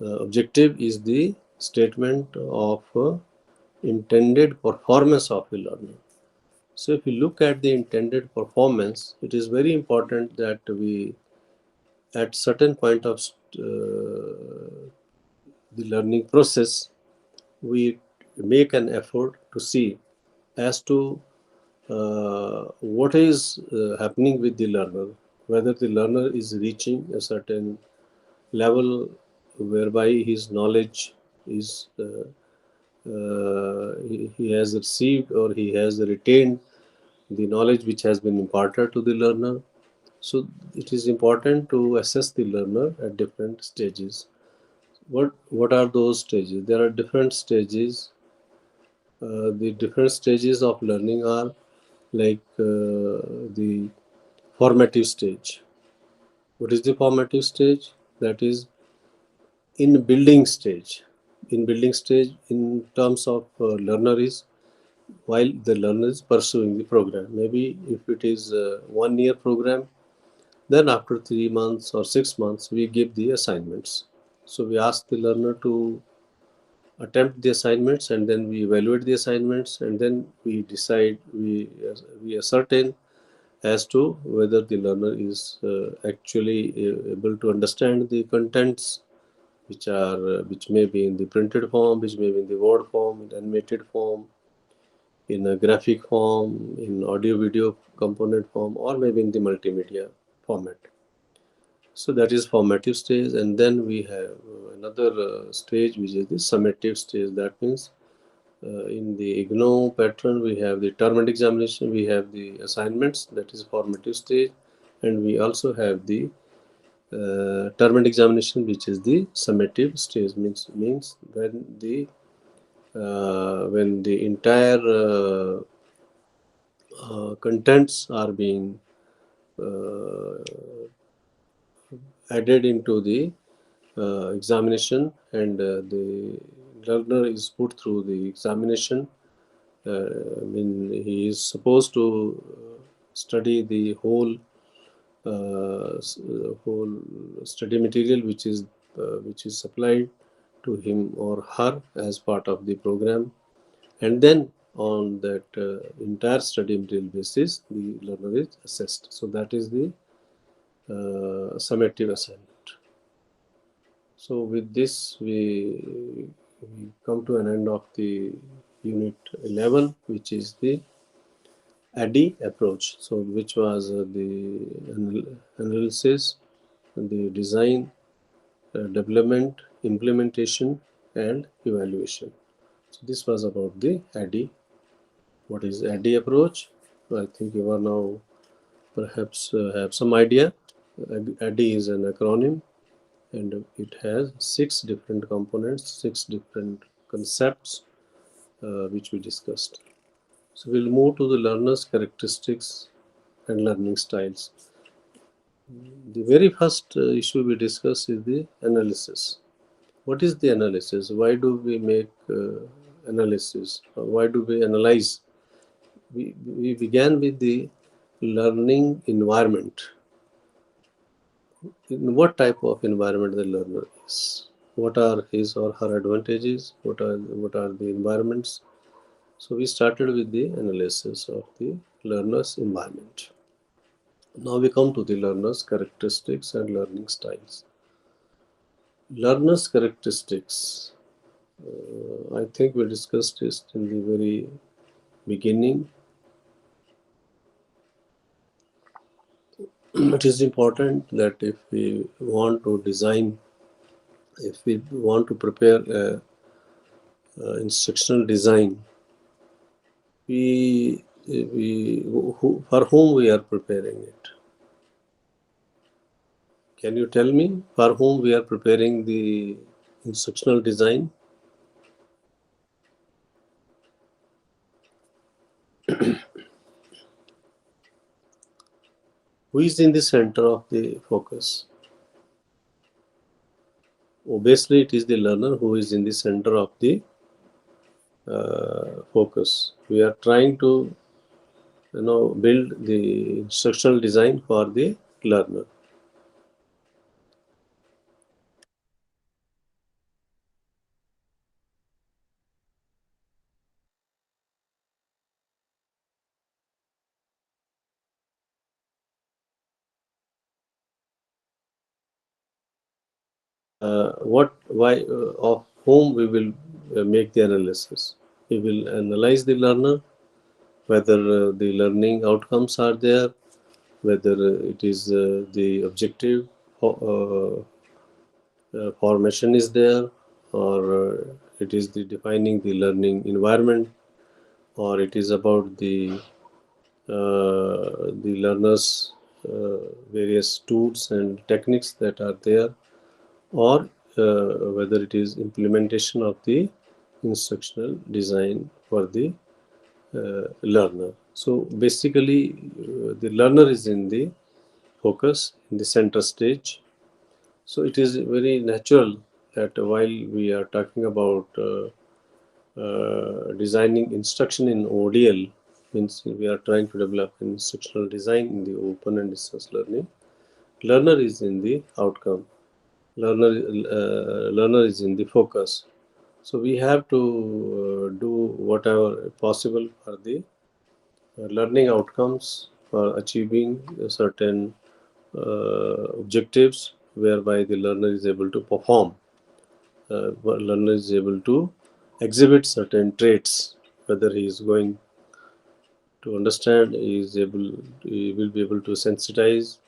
Speaker 2: objective is the statement of intended performance of a learner. So if we look at the intended performance, it is very important that we, at certain point of the learning process, we make an effort to see as to what is happening with the learner, whether the learner is reaching a certain level whereby his knowledge is he has received or he has retained the knowledge which has been imparted to the learner. So it is important to assess the learner at different stages. What are those stages? There are different stages. The different stages of learning are like the formative stage. What is the formative stage? That is in building stage. In building stage, in terms of learner is while the learner is pursuing the program. Maybe if it is a 1 year program, then after 3 months or 6 months, we give the assignments. So we ask the learner to attempt the assignments, and then we evaluate the assignments, and then we decide, we ascertain as to whether the learner is actually able to understand the contents which may be in the printed form, which may be in the word form, in animated form, in a graphic form, in audio video component form, or maybe in the multimedia format. So that is formative stage, and then we have another stage which is the summative stage. That means in the IGNOU pattern we have the term and examination, we have the assignments, that is formative stage, and we also have the term and examination, which is the summative stage. Means when the entire contents are being uh, added into the examination, and the learner is put through the examination. I mean, he is supposed to study the whole study material which is supplied to him or her as part of the program, and then on that entire study material basis, the learner is assessed. So that is the summative assignment. So with this, we come to an end of the unit 11, which is the ADDIE approach. So which was the analysis, the design, development, implementation, and evaluation. So this was about the ADDIE. What is ADDIE approach? I think you are now perhaps have some idea. ADDIE is an acronym, and it has 6 different components, 6 different concepts which we discussed. So we'll move to the learner's characteristics and learning styles. The very first issue we discuss is the analysis. What is the analysis? Why do we make analysis? Why do we analyze? We began with the learning environment. In what type of environment the learner is? What are his or her advantages? What are the environments? So we started with the analysis of the learner's environment. Now we come to the learner's characteristics and learning styles. Learner's characteristics. I think we discussed this in the very beginning. It is important that if we want to design, if we want to prepare instructional design, for whom we are preparing it? Can you tell me for whom we are preparing the instructional design? Who is in the center of the focus? Obviously, it is the learner who is in the center of the focus. We are trying to build the instructional design for the learner. Of whom we will make the analysis. We will analyze the learner, whether the learning outcomes are there, whether it is the objective formation is there, or it is the defining the learning environment, or it is about the learners various tools and techniques that are there, or whether it is implementation of the instructional design for the learner. So basically, the learner is in the focus, in the center stage. So it is very natural that while we are talking about designing instruction in ODL, means we are trying to develop instructional design in the open and distance learning. Learner is in the outcome. Learner is in the focus. So we have to do whatever possible for the learning outcomes, for achieving certain objectives whereby the learner is able to perform. Learner is able to exhibit certain traits, whether he is going to understand, he will be able to sensitize,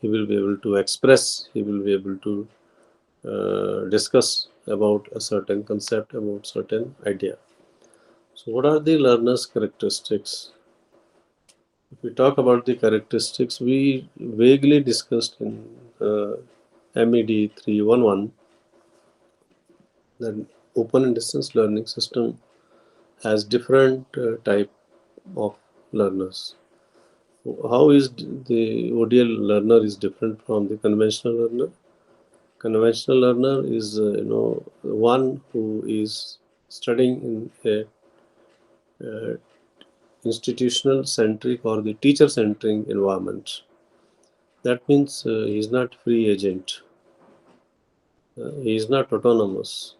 Speaker 2: he will be able to express, he will be able to discuss about a certain concept, about certain idea. So what are the learner's characteristics? If we talk about the characteristics, we vaguely discussed in MED 311 that open and distance learning system has different type of learners. How is the ODL learner is different from the conventional learner? Conventional learner is one who is studying in a institutional centric or the teacher centric environment. That means he is not free agent. He is not autonomous.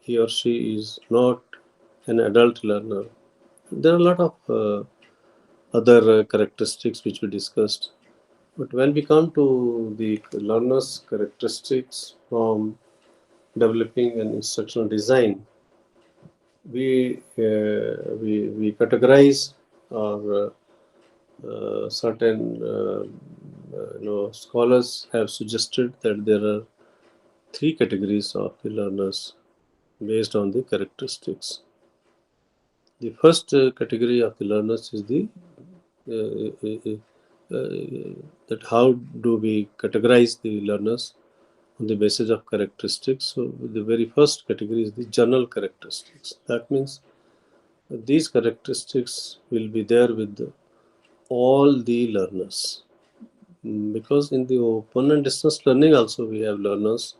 Speaker 2: He or she is not an adult learner. There are a lot of other characteristics which we discussed. But when we come to the learner's characteristics from developing an instructional design, we categorize or certain scholars have suggested that there are three categories of the learners based on the characteristics. The first category of the learners is the that how do we categorize the learners on the basis of characteristics. So the very first category is the general characteristics. That means these characteristics will be there with all the learners. Because in the open and distance learning also we have learners.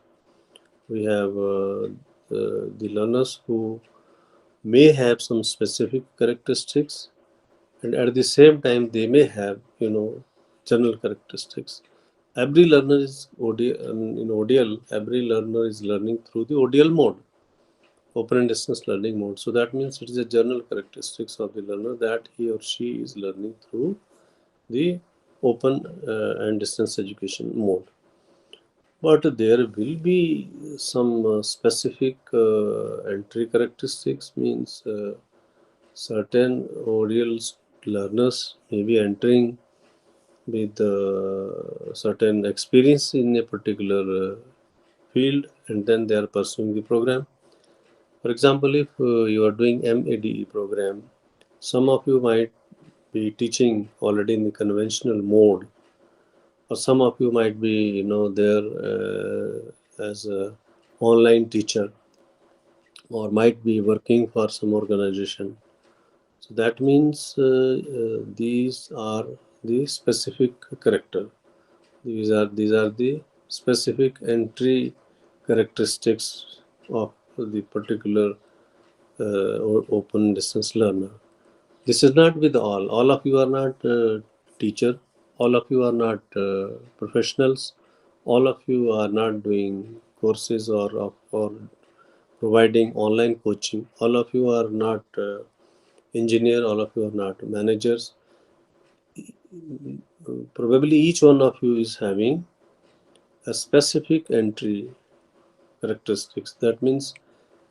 Speaker 2: We have the learners who may have some specific characteristics, and at the same time they may have general characteristics. Every learner is in ODL. Every learner is learning through the ODL mode, open and distance learning mode. So that means it is a general characteristics of the learner that he or she is learning through the open and distance education mode. But there will be some specific entry characteristics, means certain ODL learners may be entering with certain experience in a particular field, and then they are pursuing the program. For example, if you are doing MADE program, some of you might be teaching already in the conventional mode, or some of you might be there as a online teacher, or might be working for some organization. So that means these are the specific character. These are the specific entry characteristics of the particular open distance learner. This is not with all. All of you are not teacher. All of you are not professionals. All of you are not doing courses or providing online coaching. All of you are not engineer. All of you are not managers. Probably each one of you is having a specific entry characteristics. That means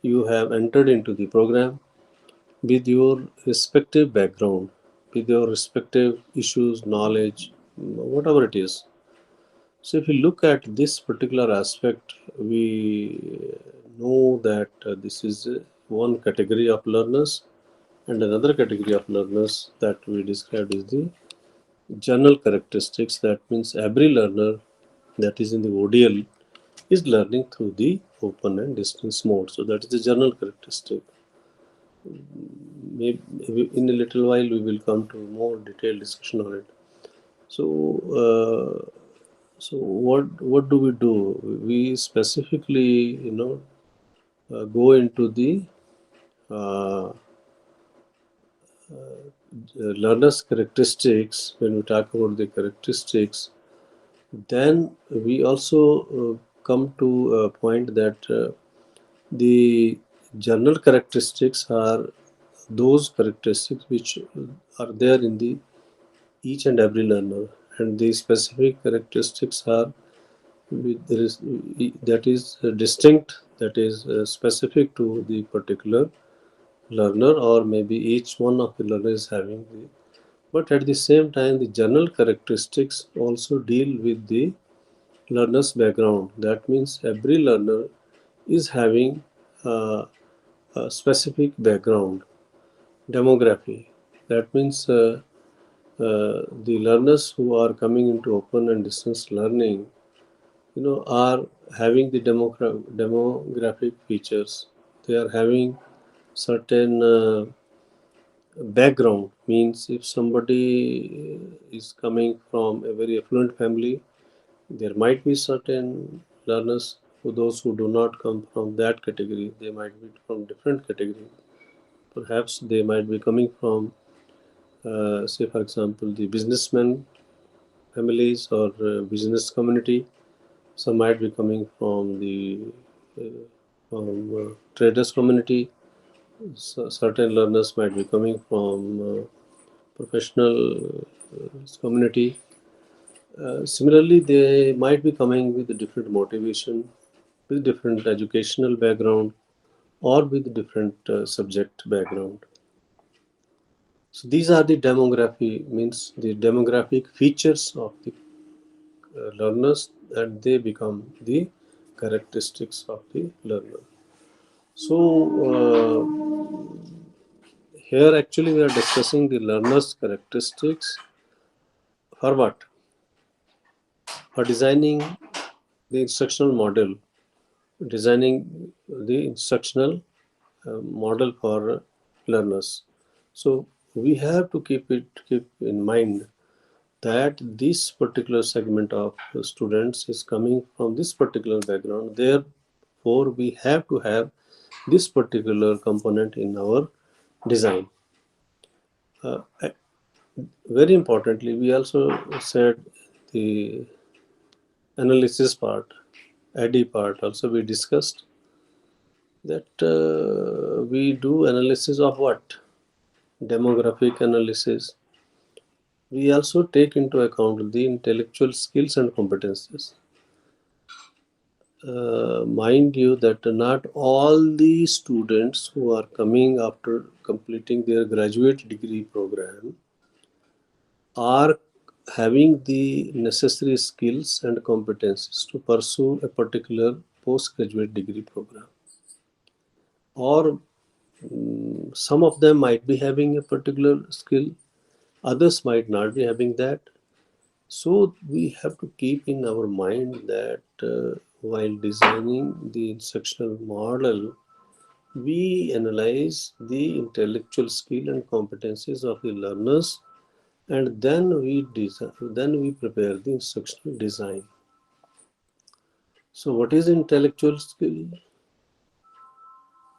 Speaker 2: you have entered into the program with your respective background, with your respective issues, knowledge, whatever it is. So if you look at this particular aspect, we know that this is one category of learners, and another category of learners that we described is the general characteristics. That means every learner that is in the ODL is learning through the open and distance mode. So that is the general characteristic. Maybe in a little while we will come to more detailed discussion on it. So, so what do we do? We specifically, go into the uh, learner's characteristics. When we talk about the characteristics, then we also come to a point that the general characteristics are those characteristics which are there in the each and every learner, and the specific characteristics are there is that is distinct, that is specific to the particular learner, or maybe each one of the learner is having the, but at the same time the general characteristics also deal with the learner's background. That means every learner is having a specific background, demography. That means the learners who are coming into open and distance learning, are having the demographic features. They are having certain background. Means if somebody is coming from a very affluent family, there might be certain learners who those who do not come from that category. They might be from different category. Perhaps they might be coming from, say for example, the businessmen families or business community. Some might be coming from the traders community, certain learners might be coming from professional community. Similarly, they might be coming with a different motivation, with different educational background, or with different subject background. So these are the demography, means the demographic features of the learners, and they become the characteristics of the learner. So here actually we are discussing the learner's characteristics for what? For designing the instructional model, designing the instructional model for learners. So we have to keep in mind that this particular segment of students is coming from this particular background. Therefore, we have to have this particular component in our design. Uh, Very importantly, we also said the analysis part, AD part. Also, we discussed that we do analysis of what? Demographic analysis. We also take into account the intellectual skills and competences. Mind you that not all the students who are coming after completing their graduate degree program are having the necessary skills and competences to pursue a particular postgraduate degree program. Or some of them might be having a particular skill, others might not be having that. So we have to keep in our mind that while designing the instructional model, we analyze the intellectual skill and competencies of the learners, and then we prepare the instructional design. So what is intellectual skill?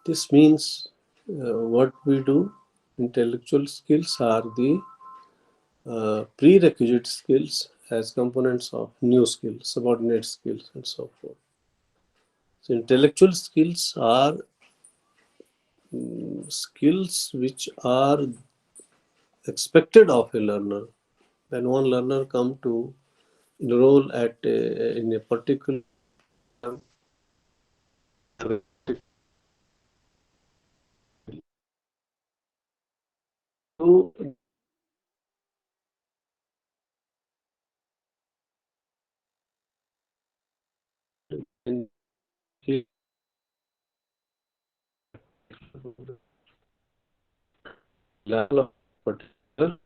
Speaker 2: This means what we do. Intellectual skills are the prerequisite skills as components of new skills, subordinate skills, and so forth. So intellectual skills are skills which are expected of a learner. When one learner come to enroll in a particular so in level of particular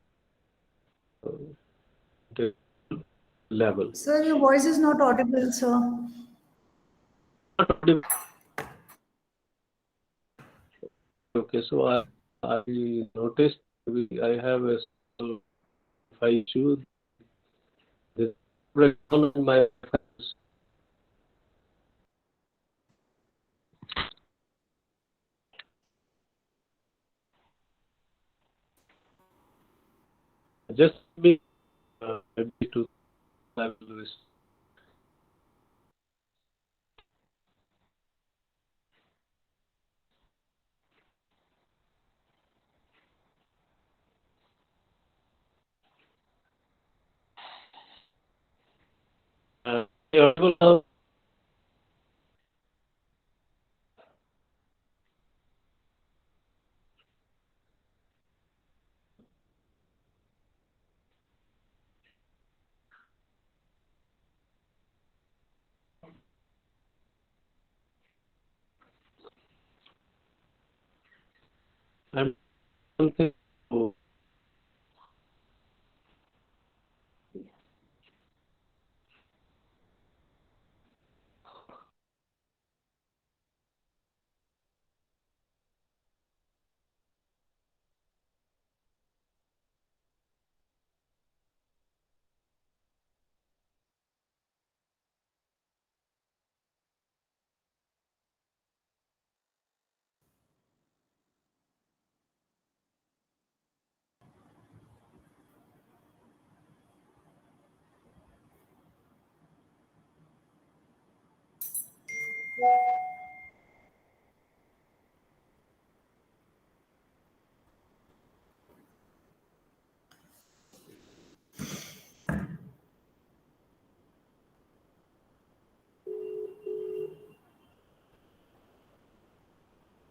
Speaker 2: level.
Speaker 1: Sir, your voice is not audible, sir.
Speaker 2: Okay, so I noticed I have a small Wi-Fi issue. This breakdown in my just be maybe to I will you're audible now. I'm something to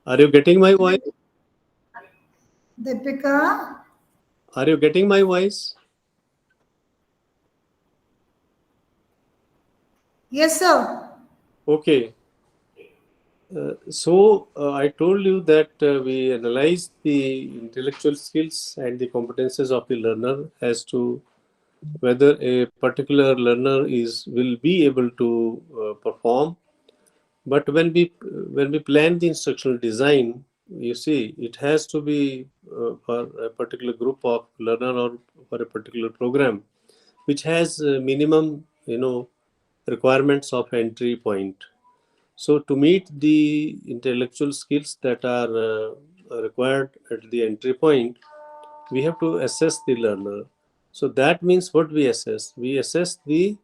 Speaker 2: Are you getting my voice?
Speaker 1: Deepika?
Speaker 2: Are you getting my voice?
Speaker 1: Yes, sir.
Speaker 2: Okay. So I told you that we analyze the intellectual skills and the competences of the learner as to whether a particular learner is will be able to perform. But when we plan the instructional design, you see, it has to be for a particular group of learner or for a particular program, which has minimum, requirements of entry point. So to meet the intellectual skills that are required at the entry point, we have to assess the learner. So that means what we assess? We assess the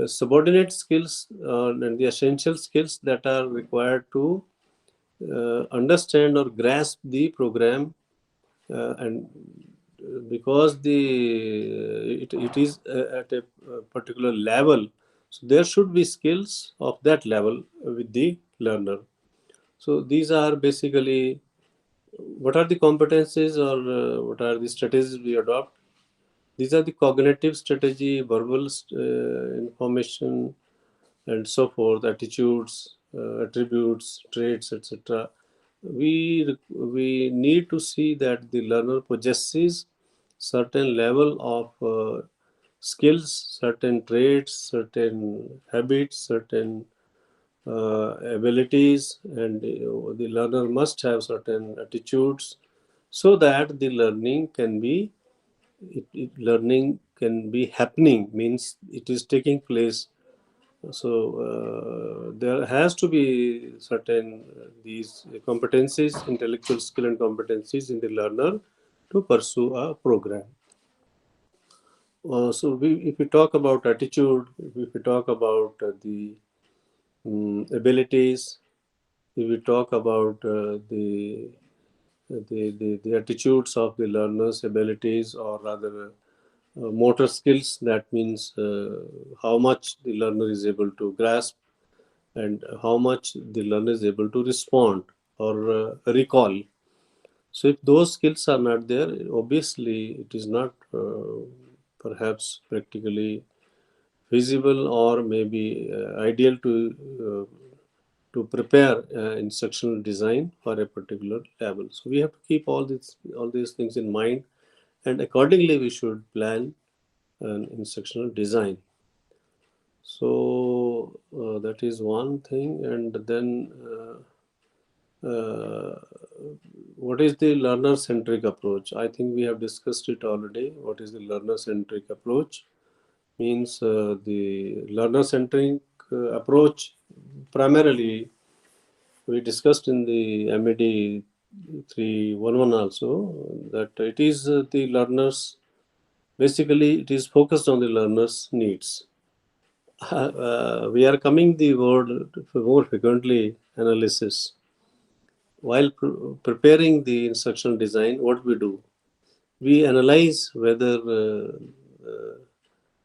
Speaker 2: subordinate skills and the essential skills that are required to understand or grasp the program, and because it is at a particular level, so there should be skills of that level with the learner. So these are basically what are the competencies, or what are the strategies we adopt. These are the cognitive strategy, verbal information, and so forth, attitudes, attributes, traits, etc. We need to see that the learner possesses certain level of skills, certain traits, certain habits, certain abilities, and the learner must have certain attitudes, so that the learning can be learning can be happening, means it is taking place. So there has to be certain these competencies, intellectual skill and competencies in the learner to pursue a program. If we talk about attitude, if we talk about the abilities, if we talk about the attitudes of the learner's abilities, or rather motor skills, that means how much the learner is able to grasp and how much the learner is able to respond or recall. So if those skills are not there, obviously it is not perhaps practically feasible or maybe ideal to prepare instructional design for a particular level. So we have to keep all these things in mind, and accordingly we should plan an instructional design. So that is one thing, and then what is the learner centric approach? I think we have discussed it already. What is the learner centric approach? Means the learner centric approach primarily we discussed in the MAD 311 also, that it is the learners, basically it is focused on the learner's needs. We are coming the word more frequently, analysis. While preparing the instructional design, what we do? We analyze whether the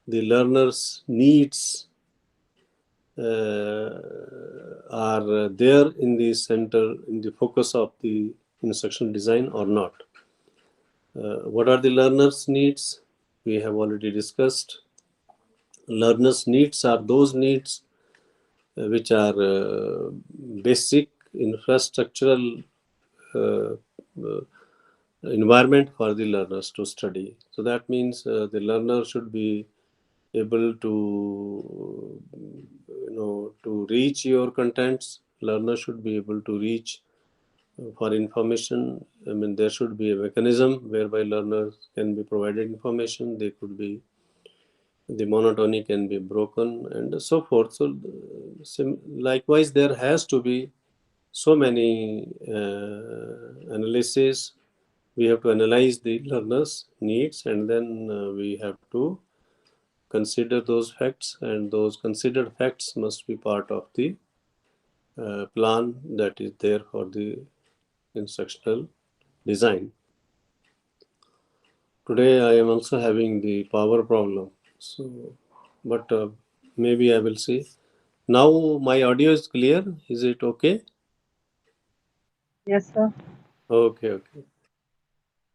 Speaker 2: learner's needs are there in the center, in the focus of the instructional design or not. What are the learner's needs? We have already discussed. Learner's needs are those needs which are basic infrastructural uh, uh, environment for the learners to study. So that means the learner should be able to to reach your contents. Learner should be able to reach for information. I mean, there should be a mechanism whereby learners can be provided information. They could be the monotony can be broken and so forth. So likewise, there has to be so many analysis. We have to analyze the learners needs, and then we have to consider those facts, and those considered facts must be part of the plan that is there for the instructional design. Today I am also having the power problem, so but maybe I will see. Now my audio is clear. Is it okay?
Speaker 3: Yes, sir.
Speaker 2: Okay, okay.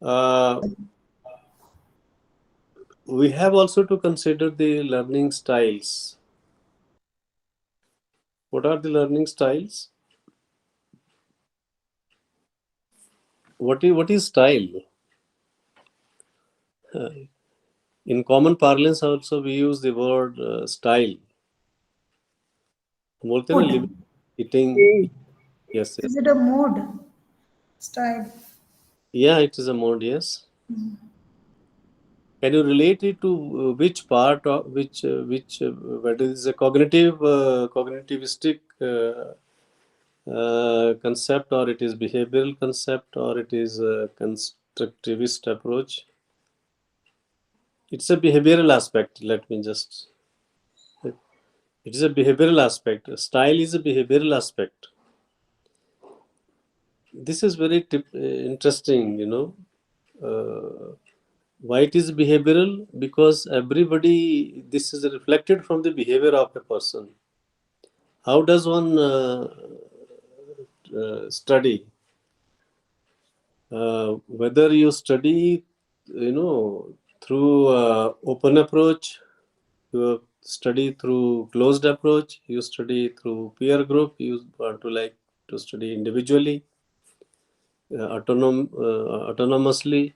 Speaker 2: Uh, we have also to consider the learning styles. What are the learning styles? What is style? Uh, in common parlance, also we use the word style. बोलते हैं ना
Speaker 1: Mood.
Speaker 2: living, eating.
Speaker 3: Okay.
Speaker 2: Yes, yes.
Speaker 1: Is it a mood? Style.
Speaker 2: Yeah, it is a mode. Yes. Can you relate it to which part of which whether it is a cognitivistic concept, or it is behavioral concept, or it is a constructivist approach? It's a behavioral aspect. Let me just. It is a behavioral aspect. Style is a behavioral aspect. This is very interesting. Why it is behavioral? Because everybody, this is reflected from the behavior of a person. How does one study? Whether you study, through open approach, you study through closed approach, you study through peer group, you want to like to study individually, autonomously,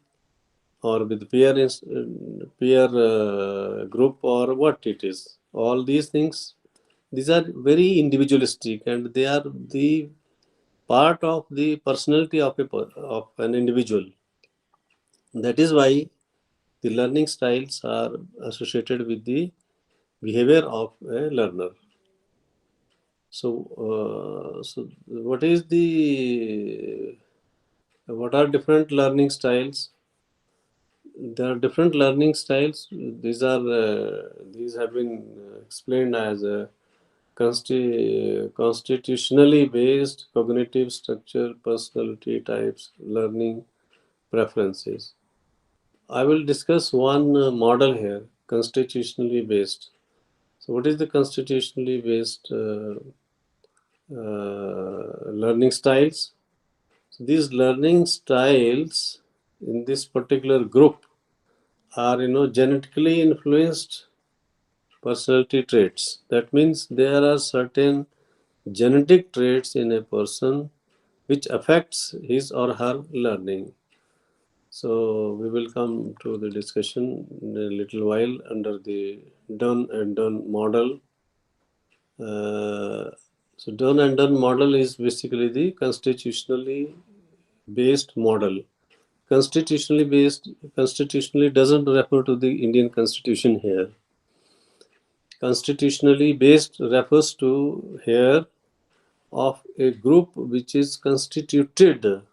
Speaker 2: or with peer group, or what it is. All these things, these are very individualistic, and they are the part of the personality of of an individual. That is why the learning styles are associated with the behavior of a learner. So what are different learning styles? There are different learning styles. These have been explained as a constitutionally based cognitive structure, personality types, learning preferences. I will discuss one model here, constitutionally based. So, what is the constitutionally based learning styles? So these learning styles in this particular group are, genetically influenced personality traits. That means there are certain genetic traits in a person which affects his or her learning. So we will come to the discussion in a little while under the done and done model. Uh, so done and done model is basically the constitutionally based model. Constitutionally doesn't refer to the Indian constitution here. Constitutionally based refers to here of a group which is constituted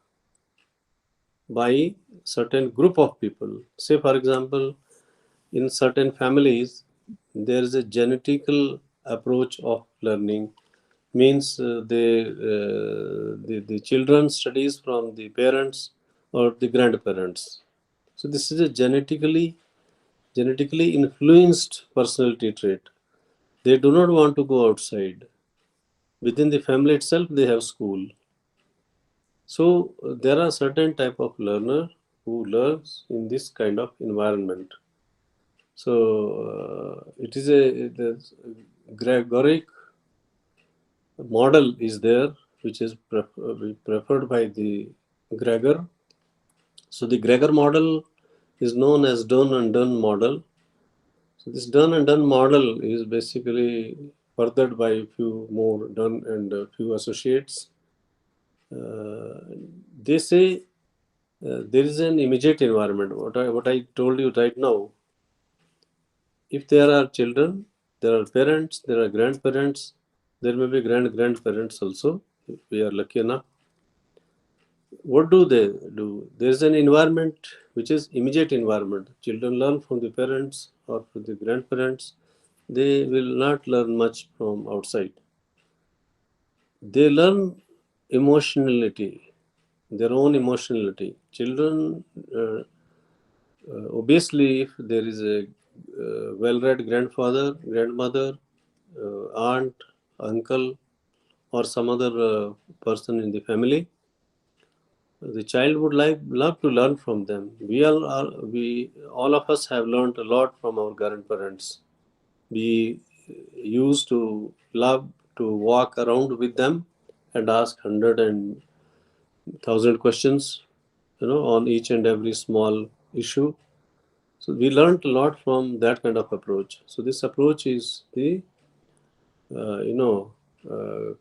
Speaker 2: by certain group of people. Say for example, in certain families, there is a genetical approach of learning. Means the children studies from the parents or the grandparents. So this is a genetically influenced personality trait. They do not want to go outside. Within the family itself, they have school. So there are certain type of learner who learns in this kind of environment. So it is the Gregoric model is there, which is preferred by the Gregor. So the Gregor model is known as done and done model. So this done and done model is basically furthered by a few more done and a few associates. Uh, they say there is an immediate environment. What I told you right now, if there are children, there are parents, there are grandparents, there may be grandparents also, if we are lucky enough. What do they do? There is an environment which is immediate environment. Children learn from the parents or from the grandparents. They will not learn much from outside. They learn emotionality, their own emotionality. Children, obviously, if there is a well-read grandfather, grandmother, aunt, uncle, or some other person in the family, The child would love to learn from them. We all of us have learned a lot from our grandparents. We used to love to walk around with them and ask 100 and 1,000 questions, on each and every small issue. So we learned a lot from that kind of approach. So this approach is the uh, you know uh,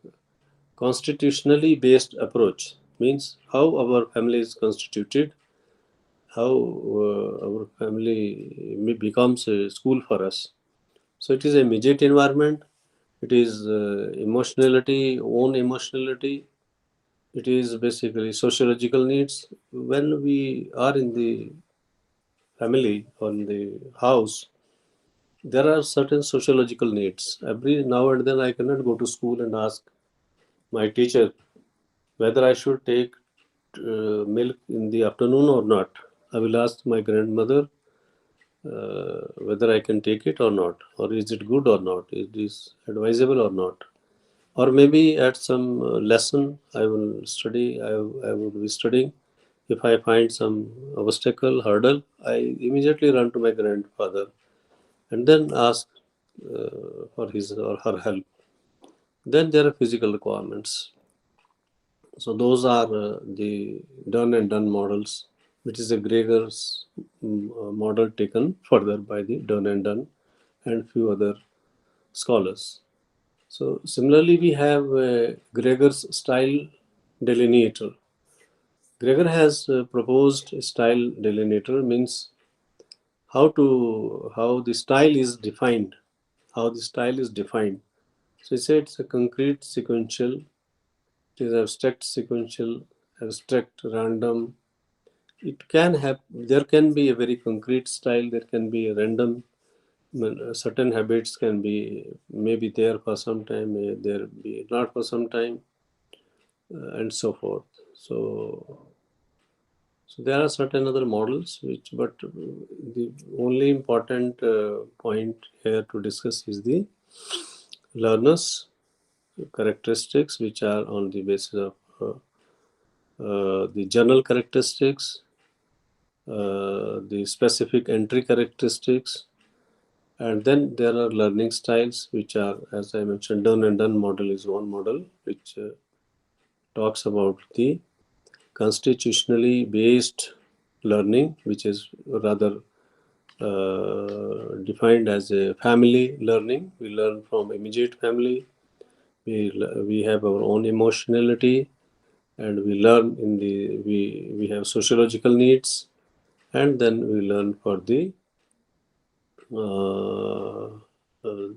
Speaker 2: constitutionally based approach. Means how our family is constituted, how our family becomes a school for us. So it is a immediate environment. It is emotionality, own emotionality. It is basically sociological needs. When we are in the family or in the house, there are certain sociological needs. Every now and then, I cannot go to school and ask my teacher whether I should take milk in the afternoon or not. I will ask my grandmother whether I can take it or not, or is it good or not, is this advisable or not. Or maybe at some lesson I will study, I would be studying. If I find some obstacle, hurdle, I immediately run to my grandfather and then ask for his or her help. Then there are physical requirements. So those are the done and done models, which is a Gregor's model taken further by the done and done and few other scholars. So similarly, we have Gregor's style delineator. Gregor has proposed a style delineator, means how the style is defined, how the style is defined. So he said it's a concrete sequential, it is abstract sequential, abstract random. It can have, there can be a very concrete style, there can be a random. Certain habits can be maybe there for some time, may there be not for some time, and so forth. So there are certain other models which, but the only important point here to discuss is the learners characteristics, which are on the basis of the general characteristics, the specific entry characteristics, and then there are learning styles, which are, as I mentioned, done and done model is one model which talks about the constitutionally based learning, which is rather defined as a family learning. We learn from immediate family. We have our own emotionality, and we learn in the we have sociological needs, and then we learn uh, uh,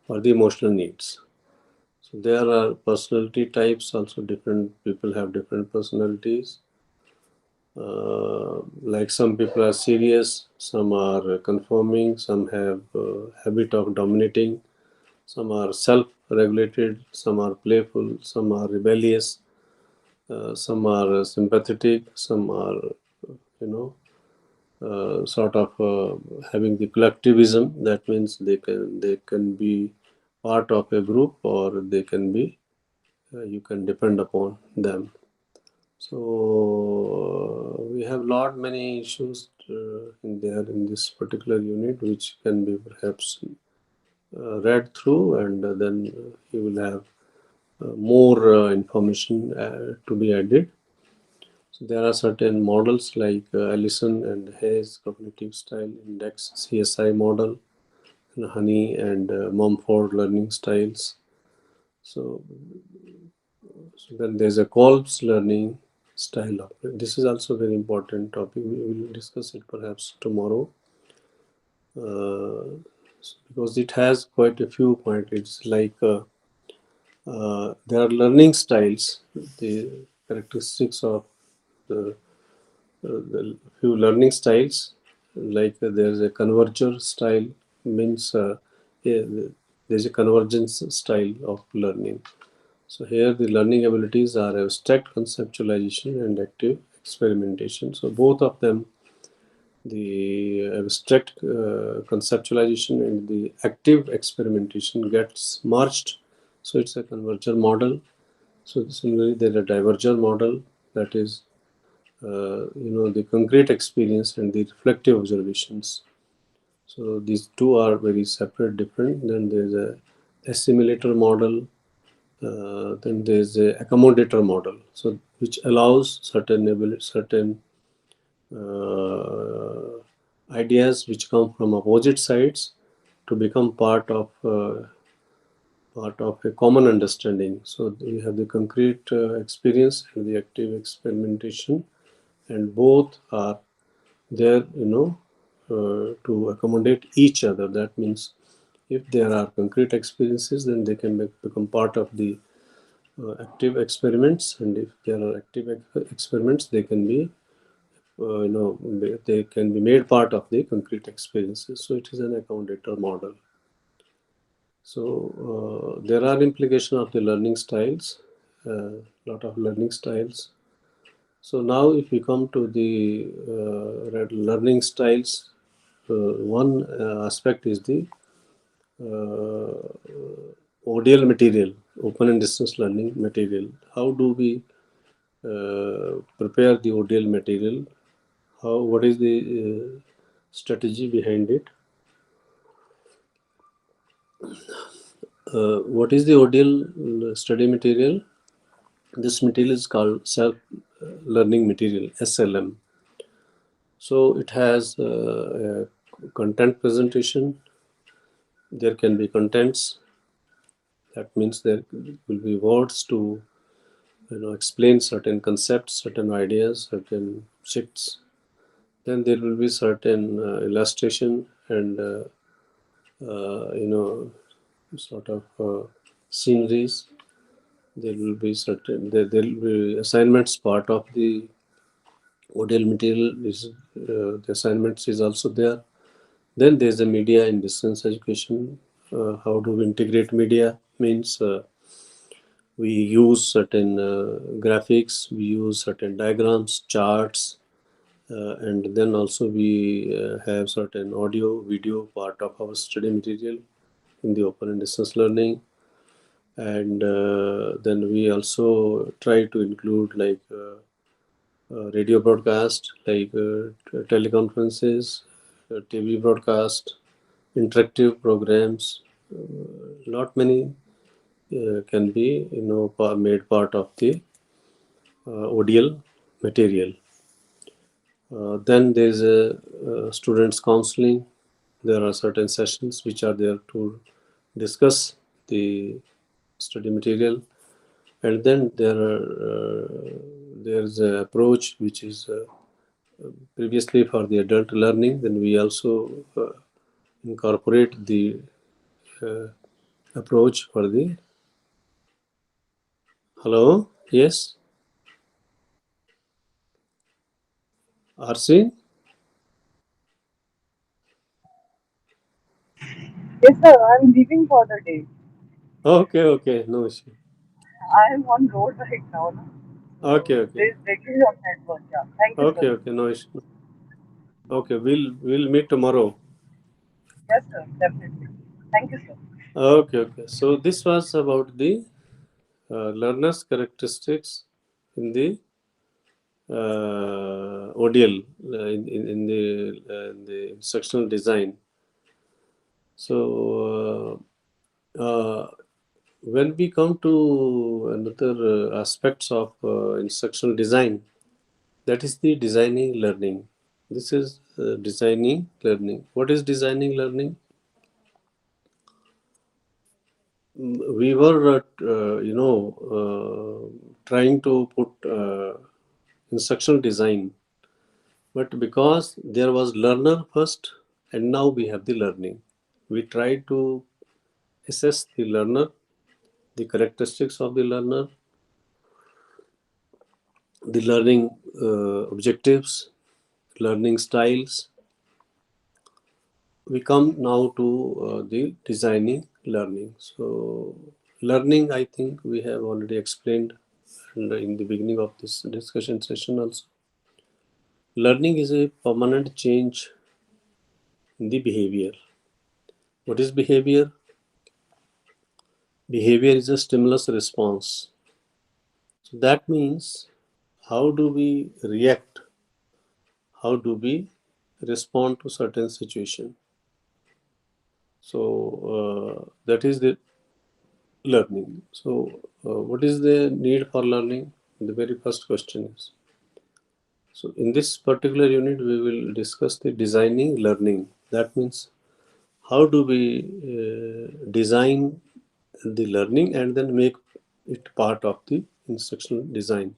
Speaker 2: for the emotional needs. So there are personality types also. Different people have different personalities. Like some people are serious, some are conforming, some have habit of dominating, some are self-regulated, some are playful, some are rebellious, some are sympathetic, some are, you know, sort of having the collectivism. That means they can be part of a group, or they can be you can depend upon them. So we have lot many issues in there in this particular unit, which can be perhaps read through, and then you will have more information to be added. So there are certain models like Allison and Hayes Cognitive Style Index CSI model, and Honey and Mumford learning styles. So, so then there's a Kolb's learning style of it. This is also a very important topic. We will discuss it perhaps tomorrow, because it has quite a few points. It's like there are learning styles, the characteristics of the, the few learning styles, like there's a converger style, means yeah, there's a convergence style of learning. So here the learning abilities are abstract conceptualization and active experimentation. So both of them, the abstract conceptualization and the active experimentation, gets merged. So it's a converger model. So similarly, there is a diverger model, that is the concrete experience and the reflective observations. So these two are very separate, different. Then there's a assimilator model. Then there's a accommodator model. So which allows certain uh, ideas which come from opposite sides to become part of a common understanding. So we have the concrete experience and the active experimentation, and both are there, to accommodate each other. That means if there are concrete experiences, then they can become part of the active experiments, and if there are active experiments, they can be, they can be made part of the concrete experiences. So it is an accommodator model. So there are implications of the learning styles, lot of learning styles. So now if we come to the learning styles, one aspect is the uh, ODL material, open and distance learning material. How do we prepare the ODL material? What is the strategy behind it? What is the ODL study material? This material is called self-learning material, SLM. So it has a content presentation. There can be contents. That means there will be words to explain certain concepts, certain ideas, certain shifts. Then there will be certain illustration and sort of sceneries. There will be there will be assignments. Part of the ODL material is the assignments is also there. Then there's the media in distance education. How do we integrate media? Means we use certain graphics, we use certain diagrams, charts, and then also we have certain audio, video part of our study material in the open and distance learning. And then we also try to include like radio broadcast, like teleconferences, TV broadcast, interactive programs. Not many can be made part of the ODL material. Then there is a students counseling. There are certain sessions which are there to discuss the study material, and then there is a approach which is previously for the adult learning. Then we also incorporate the uh, approach for the hello, yes, RC.
Speaker 3: Yes, sir. I'm leaving for the day.
Speaker 2: Okay, okay, no issue.
Speaker 3: I am on road right now. No? So
Speaker 2: Okay, okay,
Speaker 3: there's breakage of network. Yeah. Thank you, sir.
Speaker 2: okay, okay, no issue. Okay, we'll meet tomorrow.
Speaker 3: Yes, sir. Definitely. Thank you, sir.
Speaker 2: Okay, okay. So this was about the learners' characteristics in the ODL in the instructional design. So when we come to another aspects of instructional design, that is the designing learning. This is designing learning. What is designing learning? We were trying to put instructional design, but because there was learner first and now we have the learning, we try to assess the learner, the characteristics of the learner, the learning objectives, learning styles. We come now to the designing learning. So learning, I think we have already explained in the beginning of this discussion session also. Learning is a permanent change in the behavior. What is behavior? Behavior is a stimulus response. So that means how do we react, how do we respond to certain situation. So that is the learning. So what is the need for learning? The very first question is. So in this particular unit, we will discuss the designing learning. That means how do we design the learning and then make it part of the instructional design.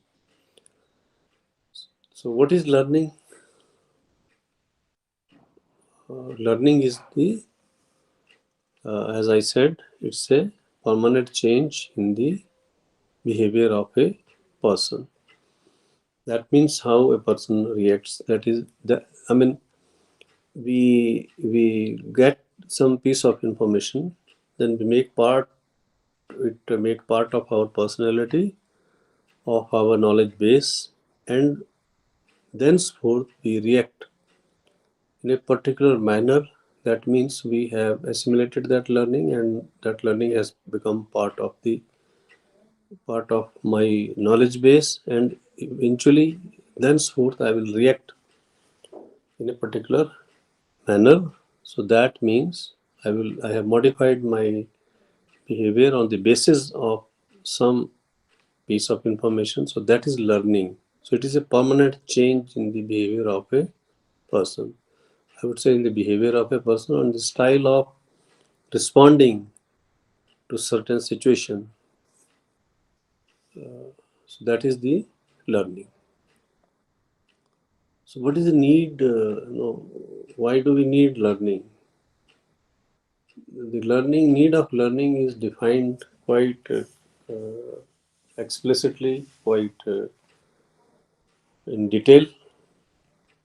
Speaker 2: So what is learning? Learning is the, as I said, it's a permanent change in the behavior of a person. That means how a person reacts. That is the, I mean, we get some piece of information, then we make part it make part of our personality, of our knowledge base, and thenceforth we react in a particular manner. That means we have assimilated that learning, and that learning has become part of my knowledge base, and eventually thenceforth I will react in a particular manner. So that means I have modified my behavior on the basis of some piece of information. So that is learning. So it is a permanent change in the behavior of a person. I would say in the behavior of a person, and the style of responding to certain situation. So that is the learning. So what is the need? Why do we need learning? The learning need of learning is defined quite explicitly, quite in detail.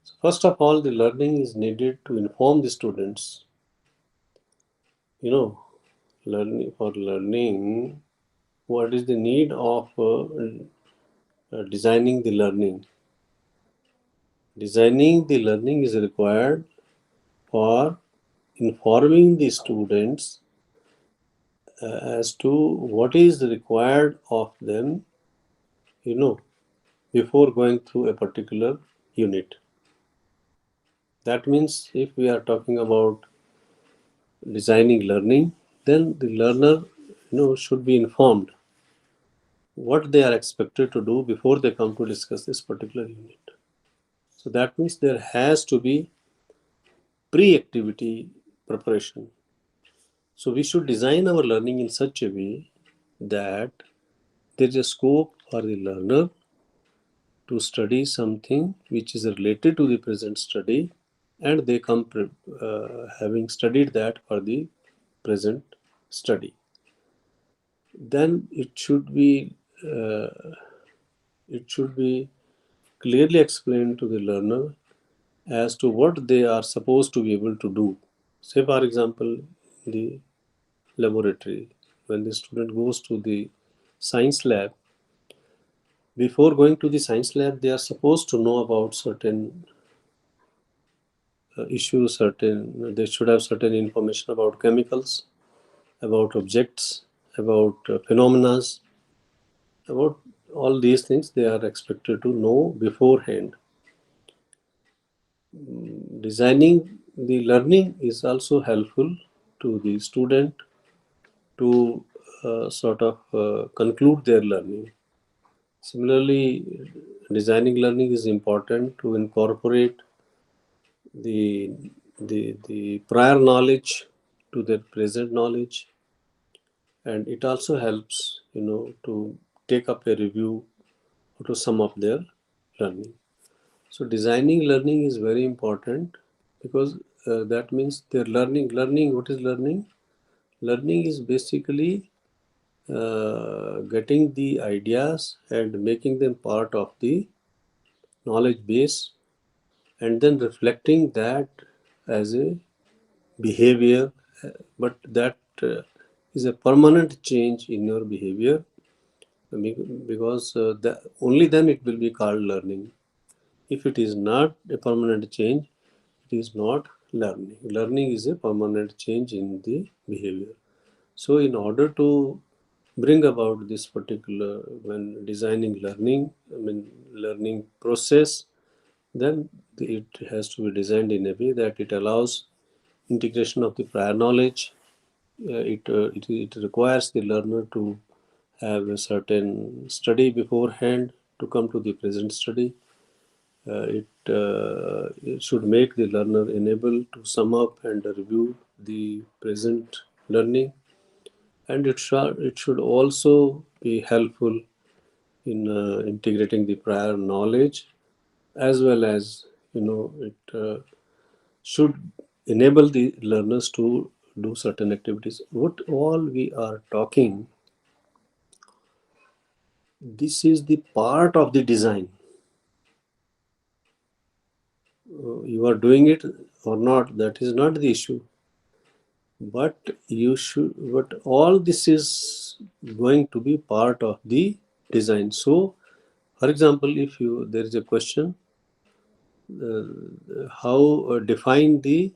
Speaker 2: So first of all, the learning is needed to inform the students. Learning for learning, what is the need of designing the learning? Designing the learning is required for informing the students as to what is required of them, you know, before going through a particular unit. That means if we are talking about designing learning, then the learner, should be informed what they are expected to do before they come to discuss this particular unit. So that means there has to be pre-activity preparation. So we should design our learning in such a way that there is a scope for the learner to study something which is related to the present study, and they come having studied that for the present study. Then uh, it should be clearly explained to the learner as to what they are supposed to be able to do. Say, for example, in the laboratory, when the student goes to the science lab, before going to the science lab, they are supposed to know about certain issues, they should have certain information about chemicals, about objects, about phenomena, about all these things they are expected to know beforehand. Designing the learning is also helpful to the student to sort of conclude their learning. Similarly, designing learning is important to incorporate the the prior knowledge to their present knowledge, and it also helps to take up a review to sum up their learning. So designing learning is very important because that means their learning. What is learning? Learning is basically getting the ideas and making them part of the knowledge base, and then reflecting that as a behavior, but that is a permanent change in your behavior, because only then it will be called learning. If it is not a permanent change, it is not learning. Learning is a permanent change in the behavior. So in order to bring about this particular when designing learning, learning process, then it has to be designed in a way that it allows integration of the prior knowledge. It requires the learner to have a certain study beforehand to come to the present study. It should make the learner enable to sum up and review the present learning, and it should also be helpful in integrating the prior knowledge, as well as it should enable the learners to do certain activities. What all we are talking, this is the part of the design. You are doing it or not, that is not the issue, but but all this is going to be part of the design. So for example, if you there is a question, how uh, define the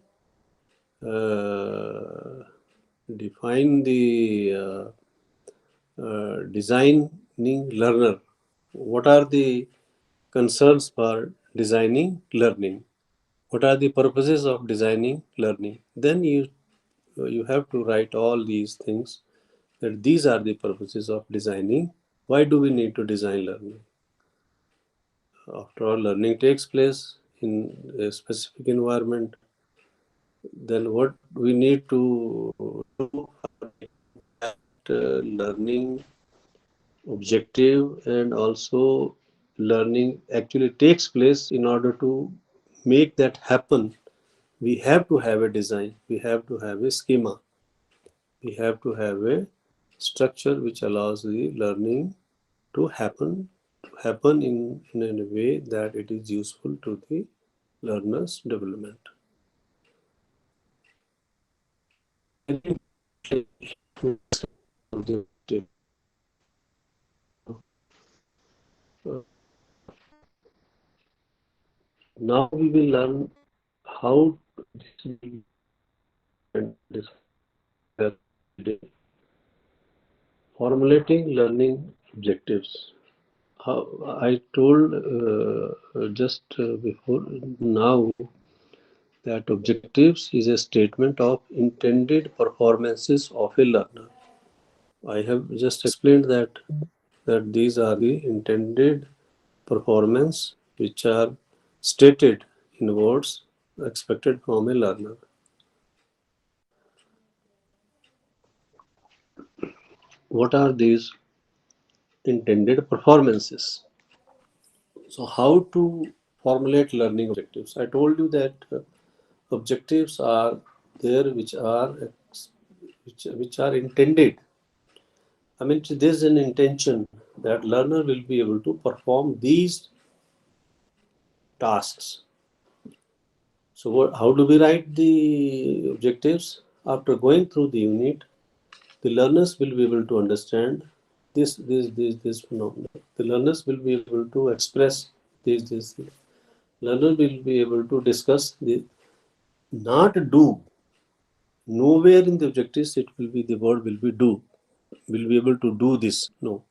Speaker 2: designing learner. What are the concerns for designing learning? What are the purposes of designing learning? Then you have to write all these things, that these are the purposes of designing. Why do we need to design learning? After all, learning takes place in a specific environment. Then what we need to do, learning objective and also learning actually takes place. In order to make that happen, we have to have a design, we have to have a schema, we have to have a structure which allows the learning to happen in a way that it is useful to the learner's development. Now we will learn how this formulating learning objectives. How I told just before now that objectives is a statement of intended performances of a learner. I have just explained that these are the intended performance which are stated in words expected from a learner. What are these intended performances? So how to formulate learning objectives? I told you that objectives are there which are intended. There's an intention that learner will be able to perform these tasks. So how do we write the objectives? After going through the unit, the learners will be able to understand this phenomenon. The learners will be able to express this. Learner will be able to discuss the not do. Nowhere in the objectives it will be the word will be do. Will be able to do this. No.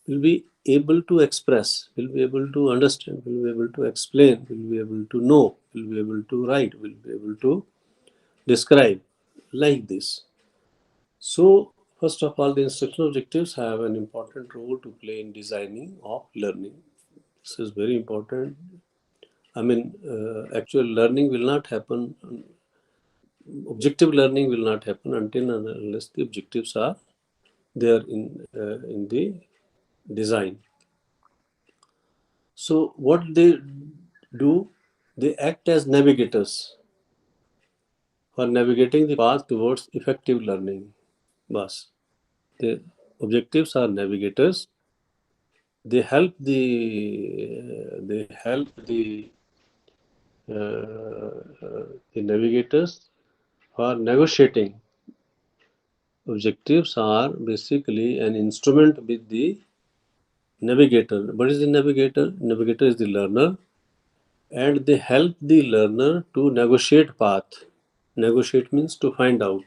Speaker 2: Will be able to express, will be able to understand, will be able to explain, will be able to know, will be able to write, will be able to describe, like this. So, first of all, the instructional objectives have an important role to play in designing of learning. This is very important. Actual learning will not happen, objective learning will not happen until and unless the objectives are there in the design. So what they do, they act as navigators for navigating the path towards effective learning. Bas. The objectives are navigators. They help the navigators for negotiating. Objectives are basically an instrument with the navigator. What is the navigator? Navigator is the learner, and they help the learner to negotiate path. Negotiate means to find out,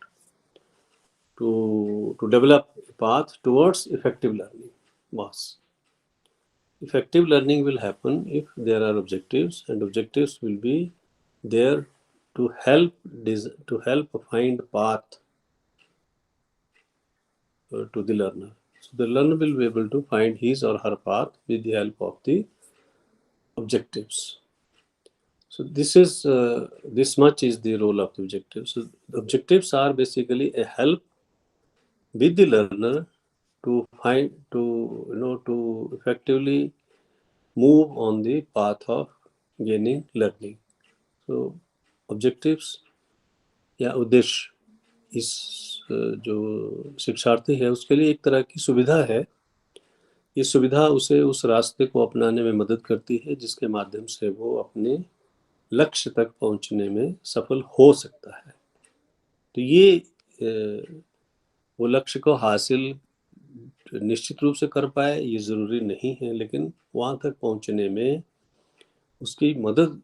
Speaker 2: to develop a path towards effective learning was. Effective learning will happen if there are objectives, and objectives will be there to help find path to the learner. So the learner will be able to find his or her path with the help of the objectives. So this much is the role of the objectives. So the objectives are basically a help with the learner to find to effectively move on the path of gaining learning. So objectives या उद्देश्य इस जो शिक्षार्थी है उसके लिए एक तरह की सुविधा है. ये सुविधा उसे उस रास्ते को अपनाने में मदद करती है जिसके माध्यम से वो अपने लक्ष्य तक पहुंचने में सफल हो सकता है. तो ये वो लक्ष्य को हासिल निश्चित रूप से कर पाए ये ज़रूरी नहीं है, लेकिन वहाँ तक पहुँचने में उसकी मदद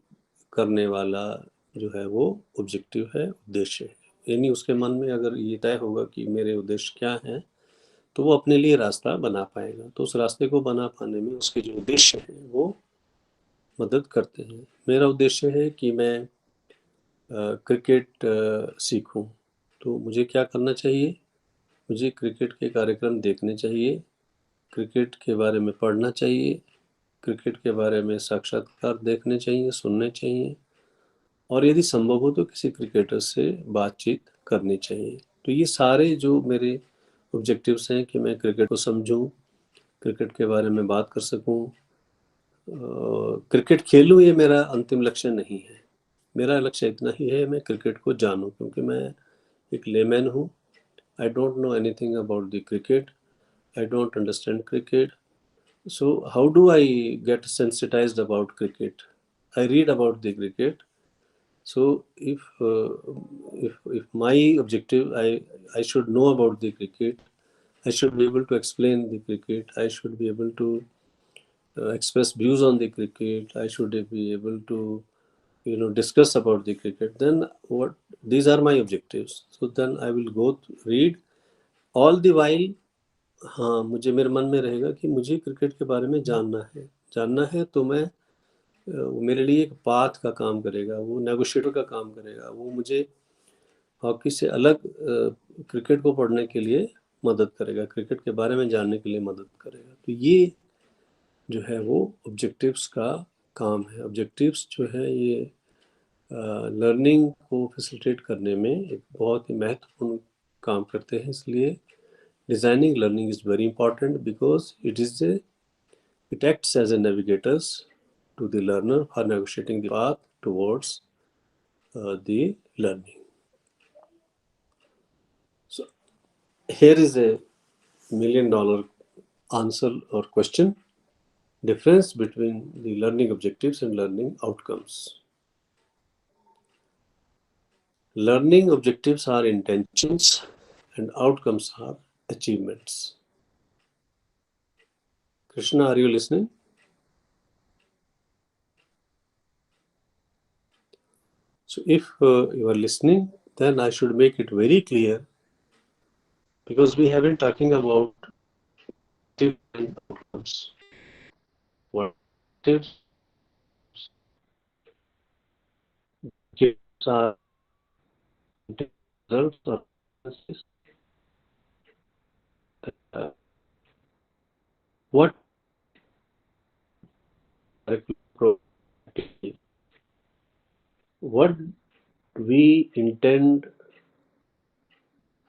Speaker 2: करने वाला जो है वो ऑब्जेक्टिव है, उद्देश्य है. यानी उसके मन में अगर ये तय होगा कि मेरे उद्देश्य क्या हैं, तो वो अपने लिए रास्ता बना पाएगा. तो उस रास्ते को बना पाने में उसके जो उद्देश्य हैं वो मदद करते हैं. मेरा उद्देश्य है कि मैं क्रिकेट सीखूं, तो मुझे क्या करना चाहिए? मुझे क्रिकेट के कार्यक्रम देखने चाहिए, क्रिकेट के बारे में पढ़ना चाहिए, क्रिकेट के बारे में साक्षात्कार देखने चाहिए, सुनने चाहिए, और यदि संभव हो तो किसी क्रिकेटर से बातचीत करनी चाहिए. तो ये सारे जो मेरे ऑब्जेक्टिव्स हैं कि मैं क्रिकेट को समझूं, क्रिकेट के बारे में बात कर सकूं, क्रिकेट खेलूं, ये मेरा अंतिम लक्ष्य नहीं है. मेरा लक्ष्य इतना ही है मैं क्रिकेट को जानूं, क्योंकि मैं एक लेमैन हूँ. I don't know anything about the cricket, I don't understand cricket. So how do I get sensitized about cricket? I read about the cricket. So if my objective, I should know about the cricket. I should be able to explain the cricket. I should be able to express views on the cricket. I should be able to discuss about the cricket. Then what? These are my objectives. So then I will go to read all the while. हाँ, मुझे मेरे मन में रहेगा कि मुझे cricket के बारे में जानना है तो मैं वो मेरे लिए एक पाथ का काम करेगा, वो नेगोशिएटर का काम करेगा, वो मुझे हॉकी से अलग क्रिकेट को पढ़ने के लिए मदद करेगा, क्रिकेट के बारे में जानने के लिए मदद करेगा. तो ये जो है वो ऑब्जेक्टिव्स का काम है. ऑब्जेक्टिव्स जो है ये लर्निंग को फैसिलिटेट करने में एक बहुत ही महत्वपूर्ण काम करते हैं. इसलिए designing learning is very important because it acts as a navigators to the learner for negotiating the path towards the learning. So here is a $1 million answer or question: difference between the learning objectives and learning outcomes. Learning objectives are intentions and outcomes are achievements. Krishna, are you listening? So if you are listening, then I should make it very clear, because we have been talking about different outcomes. What objectives are results or consequences. Uh, what what we intend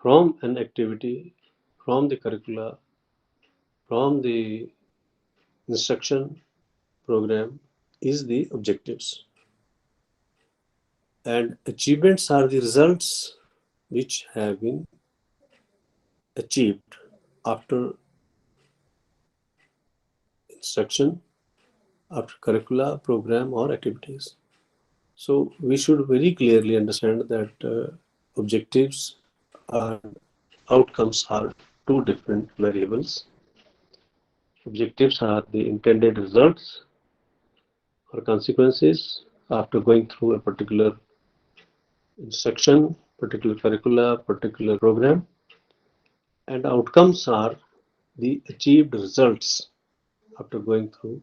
Speaker 2: from an activity, from the curricula, from the instruction program is the objectives, and achievements are the results which have been achieved after instruction, after curricula, program or activities. So we should very clearly understand that objectives and outcomes are two different variables. Objectives are the intended results or consequences after going through a particular instruction, particular curricula, particular program. and outcomes are the achieved results after going through.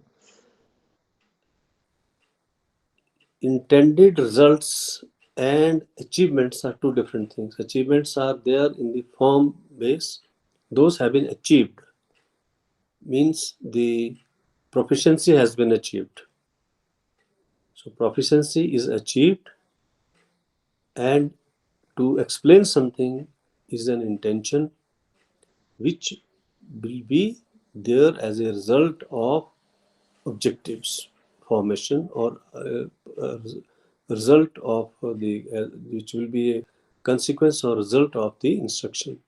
Speaker 2: Intended results and achievements are two different things. Achievements are there in the form base. Those have been achieved, means the proficiency has been achieved. So proficiency is achieved, and to explain something is an intention which will be there as a result of objectives formation, or uh, result of the which will be a consequence or result of the instruction.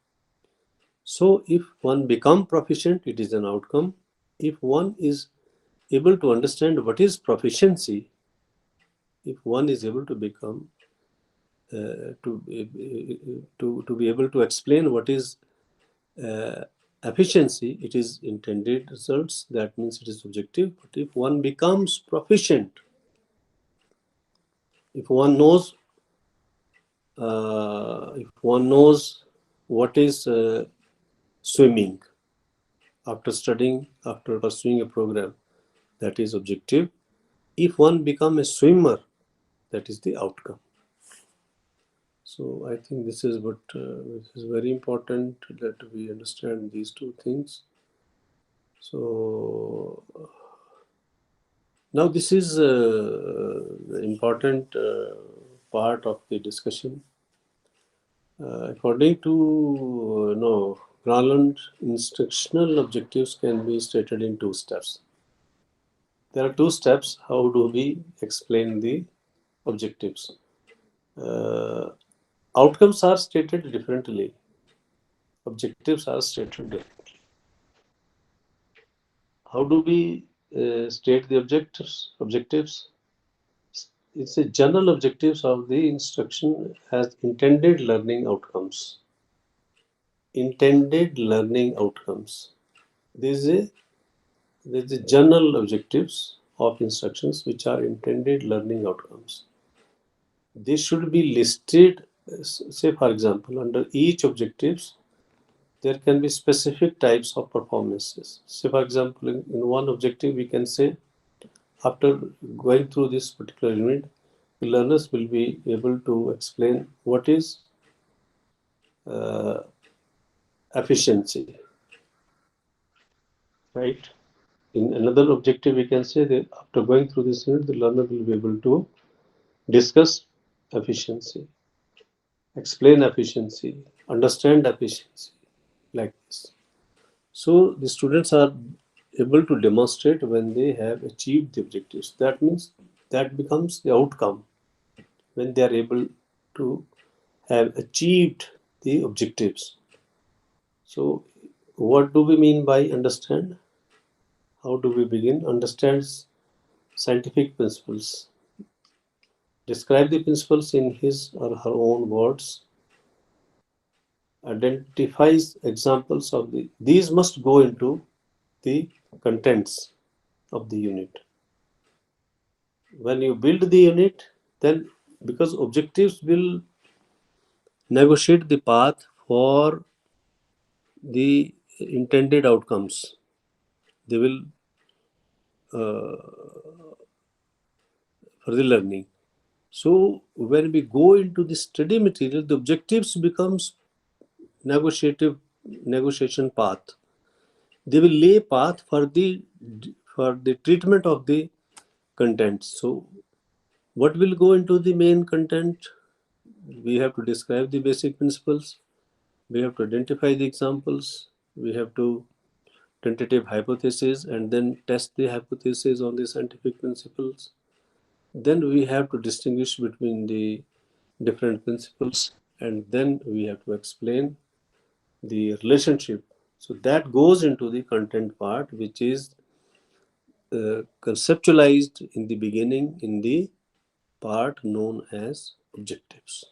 Speaker 2: So if one become proficient, it is an outcome. If one is able to understand what is proficiency, if one is able to become to be able to explain what is uh, efficiency, it is intended results. That means it is objective. But if one becomes proficient, if one knows what is swimming after studying, after pursuing a program, that is objective. If one become a swimmer, that is the outcome. So I think this is what this is very important that we understand these two things. So now this is the important part of the discussion. According to no, Garland, instructional objectives can be stated in two steps. There are two steps. How do we explain the objectives? Uh, Outcomes are stated differently. Objectives are stated differently. How do we state the objectives? Objectives. It's a general objectives of the instruction as intended learning outcomes. Intended learning outcomes. There is a general objectives of instructions which are intended learning outcomes. They should be listed. Say for example, under each objectives, there can be specific types of performances. Say for example, in one objective, we can say after going through this particular unit, the learners will be able to explain what is uh, efficiency, right? In another objective, we can say that after going through this unit, the learner will be able to discuss efficiency, explain efficiency, understand efficiency, like this. So the students are able to demonstrate when they have achieved the objectives. That means that becomes the outcome when they are able to have achieved the objectives. So what do we mean by understand? How do we begin? Understands scientific principles. Describe the principles in his or her own words. Identifies examples of these must go into the contents of the unit. When you build the unit, then because objectives will negotiate the path for the intended outcomes, they will for the learning. So when we go into the study material, the objectives becomes negotiation path. They will lay path for the treatment of the content. So what will go into the main content? We have to describe the basic principles. We have to identify the examples. We have to tentative hypothesis and then test the hypothesis on the scientific principles. Then we have to distinguish between the different principles, and then we have to explain the relationship. So that goes into the content part, which is conceptualized in the beginning in the part known as objectives.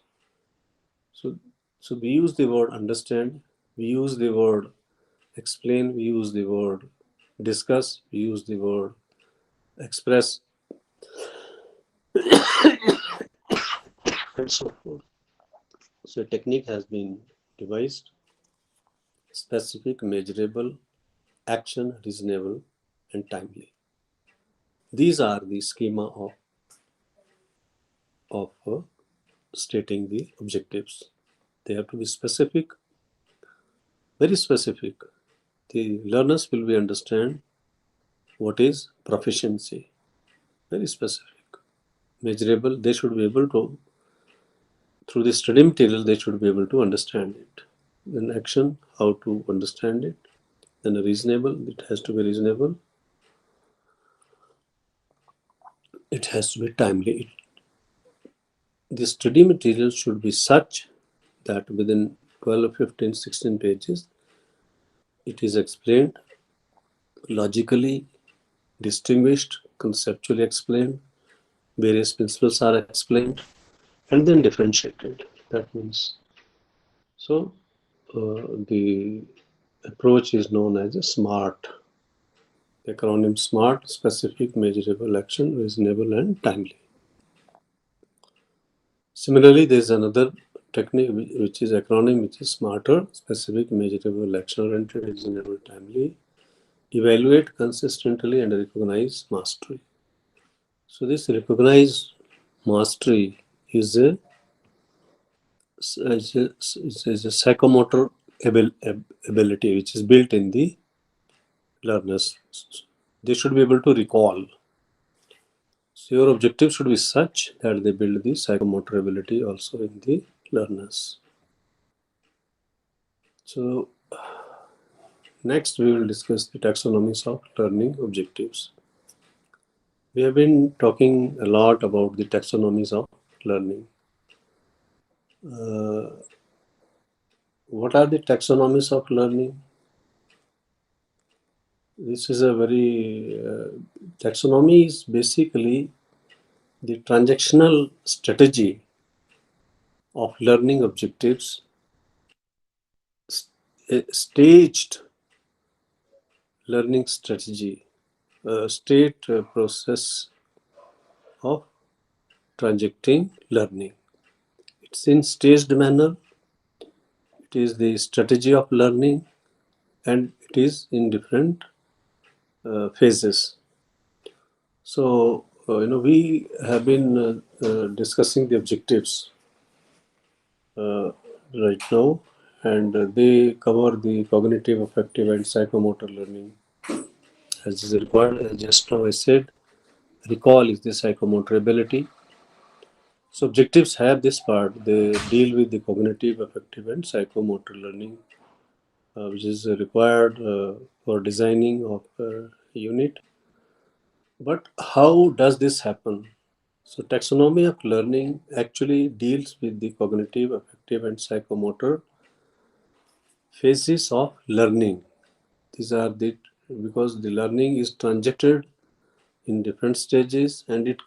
Speaker 2: So, so we use the word understand, we use the word explain, we use the word discuss, we use the word express, and so forth. So a technique has been devised specific, measurable, action, reasonable, and timely. These are the schema of stating the objectives. They have to be specific, very specific. The learners will be understand what is proficiency, very specific, measurable. They should be able to, through the study material, they should be able to understand it. Then action, how to understand it. Then reasonable, it has to be reasonable. It has to be timely. The study material should be such that within 12, 15, 16 pages, it is explained logically, distinguished, conceptually explained, various principles are explained, and then differentiated. That means, so the approach is known as a SMART. The acronym SMART: specific, measurable, action, reasonable, and timely. Similarly, there is another technique which is acronym, which is SMARTER: specific, measurable, action-oriented, reasonable, timely. Evaluate consistently and recognize mastery. So this recognize mastery is a psychomotor ability which is built in the learners. They should be able to recall. So your objective should be such that they build the psychomotor ability also in the learners. So next we will discuss the taxonomies of learning objectives. We have been talking a lot about the taxonomies of learning. What are the taxonomies of learning? This is a very taxonomy is basically the transactional strategy of learning objectives, a staged learning strategy, a state process of transacting learning. It's in staged manner. It is the strategy of learning, and it is in different phases. So we have been discussing the objectives right now, and they cover the cognitive, affective, and psychomotor learning as is required. As just now I said, recall is the psychomotor ability. So objectives have this part. They deal with the cognitive, affective, and psychomotor learning, which is required for designing of a unit. But how does this happen? So taxonomy of learning actually deals with the cognitive, affective, and psychomotor phases of learning. These are the, because the learning is transacted in different stages, and it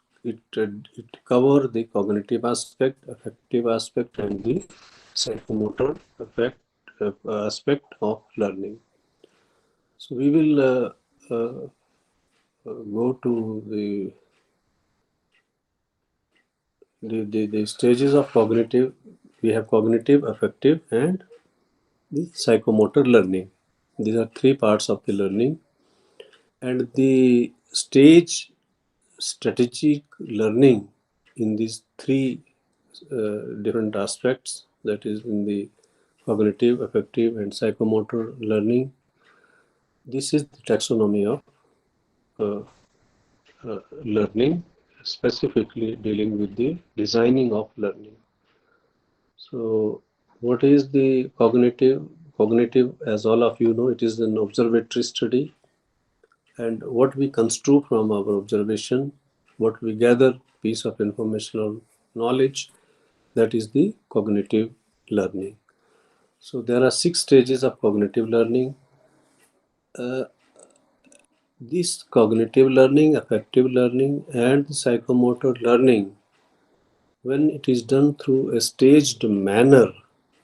Speaker 2: cover the cognitive aspect, affective aspect, and the psychomotor aspect of learning. So we will go to the stages of cognitive. We have cognitive, affective, and the psychomotor learning. These are three parts of the learning, and the stage strategic learning in these three different aspects, that is in the cognitive, affective, and psychomotor learning. This is the taxonomy of learning, specifically dealing with the designing of learning. So what is the cognitive? Cognitive, as all of you know, it is an observatory study, and what we construe from our observation, what we gather piece of information or knowledge, that is the cognitive learning. So there are 6 stages of cognitive learning. This cognitive learning, affective learning, and psychomotor learning, when it is done through a staged manner,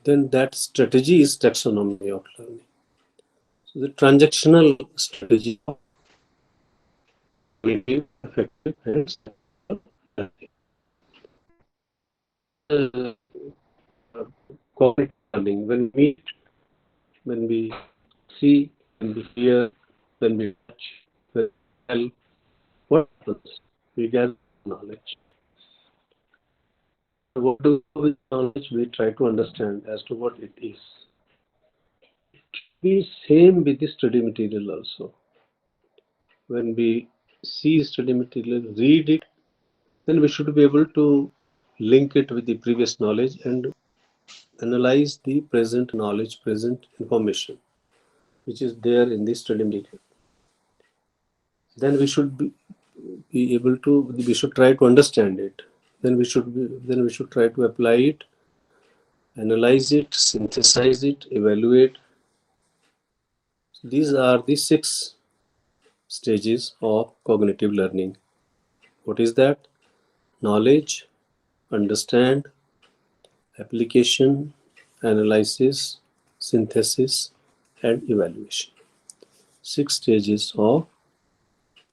Speaker 2: then that strategy is taxonomy of learning. So the transactional strategy of cognitive, affective, and psychomotor learning. Cognitive learning, when we When we see, when we hear, when we touch, when we smell, what happens? We gather knowledge. What do we do with knowledge? We try to understand as to what it is. Be same with the study material also. When we see study material, read it, then we should be able to link it with the previous knowledge and analyze the present knowledge, present information, which is there in the study material. Then we should be able to, we should try to understand it. Then we should try to apply it, analyze it, synthesize it, evaluate. These are the 6 stages of cognitive learning. What is that? Knowledge, understand, application, analysis, synthesis, and evaluation. 6 stages of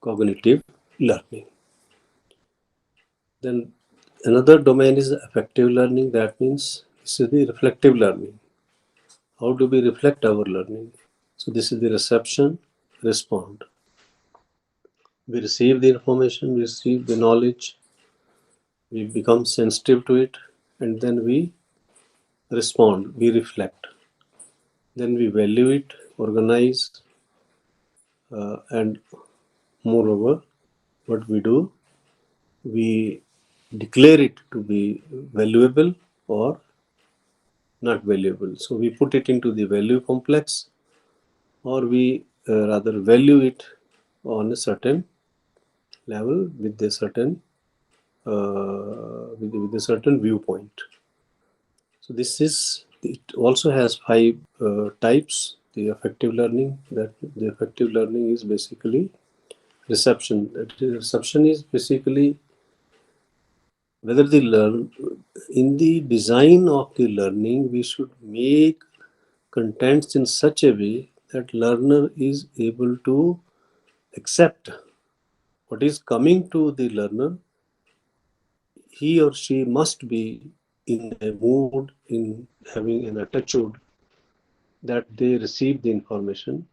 Speaker 2: cognitive learning. Then another domain is affective learning. That means this is the reflective learning. How do we reflect our learning? So this is the reception, respond. We receive the information, we receive the knowledge, we become sensitive to it, and then we respond, we reflect. Then we value it, organize, and moreover, what we do, we declare it to be valuable or not valuable. So we put it into the value complex, or we rather value it on a certain level with a certain with a certain viewpoint. So this is, it also has 5 types. The affective learning, that the affective learning is basically reception. Reception is basically whether the learn in the design of the learning, we should make contents in such a way that learner is able to accept what is coming to the learner. He or she must be in a mood, in having an attitude that they receive the information,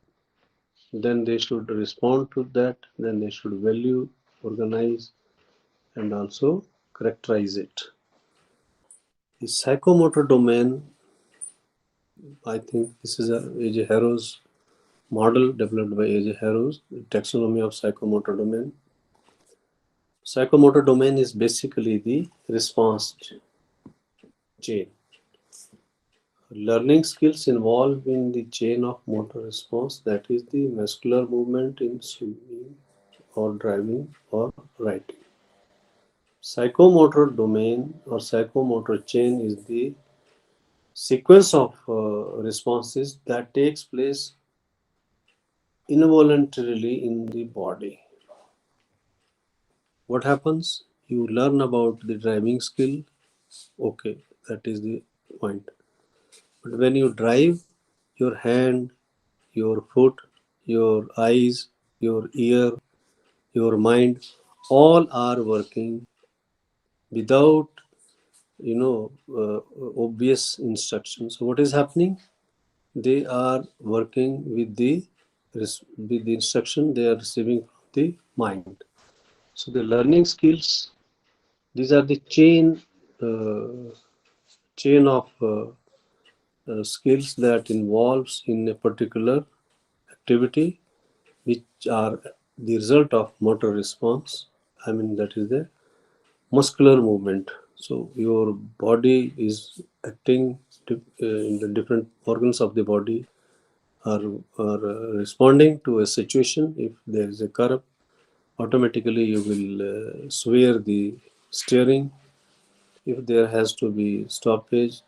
Speaker 2: then they should respond to that, then they should value, organize, and also characterize it. The psychomotor domain, I think this is A.J. Harrow's model developed by A.J. Harrow's taxonomy of psychomotor domain. Psychomotor domain is basically the response chain. Learning skills involved in the chain of motor response, that is the muscular movement in swimming or driving or writing. Psychomotor domain or psychomotor chain is the sequence of responses that takes place involuntarily in the body. What happens? You learn about the driving skill. Okay, that is the point. But when you drive, your hand, your foot, your eyes, your ear, your mind, all are working without, obvious instructions. So what is happening? They are working with the instruction they are receiving from the mind. So the learning skills, these are the chain of skills that involves in a particular activity, which are the result of motor response. I mean, that is the muscular movement. So your body is acting in the different organs of the body are, responding to a situation. If there is a curve, automatically you will swear the steering. If there has to be stoppage,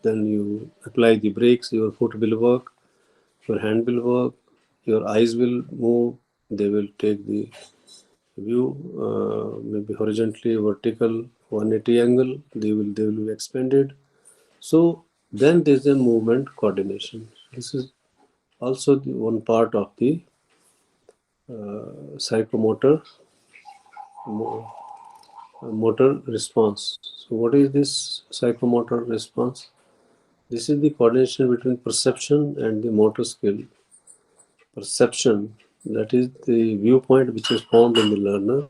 Speaker 2: then you apply the brakes. Your foot will work, your hand will work, your eyes will move. They will take the view, maybe horizontally, vertical, 180 angle. They will be expanded. So then there is a movement coordination. This is also the one part of the psychomotor motor response. So what is this psychomotor response? This is the coordination between perception and the motor skill. Perception, that is the viewpoint which is formed in the learner,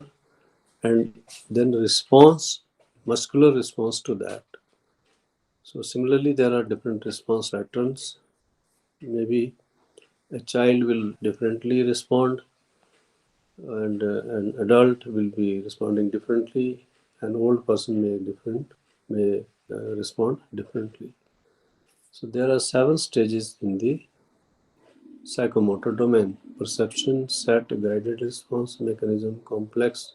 Speaker 2: and then response, muscular response to that. So similarly, there are different response patterns. Maybe a child will differently respond, and an adult will be responding differently. An old person may respond differently. So there are 7 stages in the psychomotor domain: perception, set, guided response, mechanism, complex,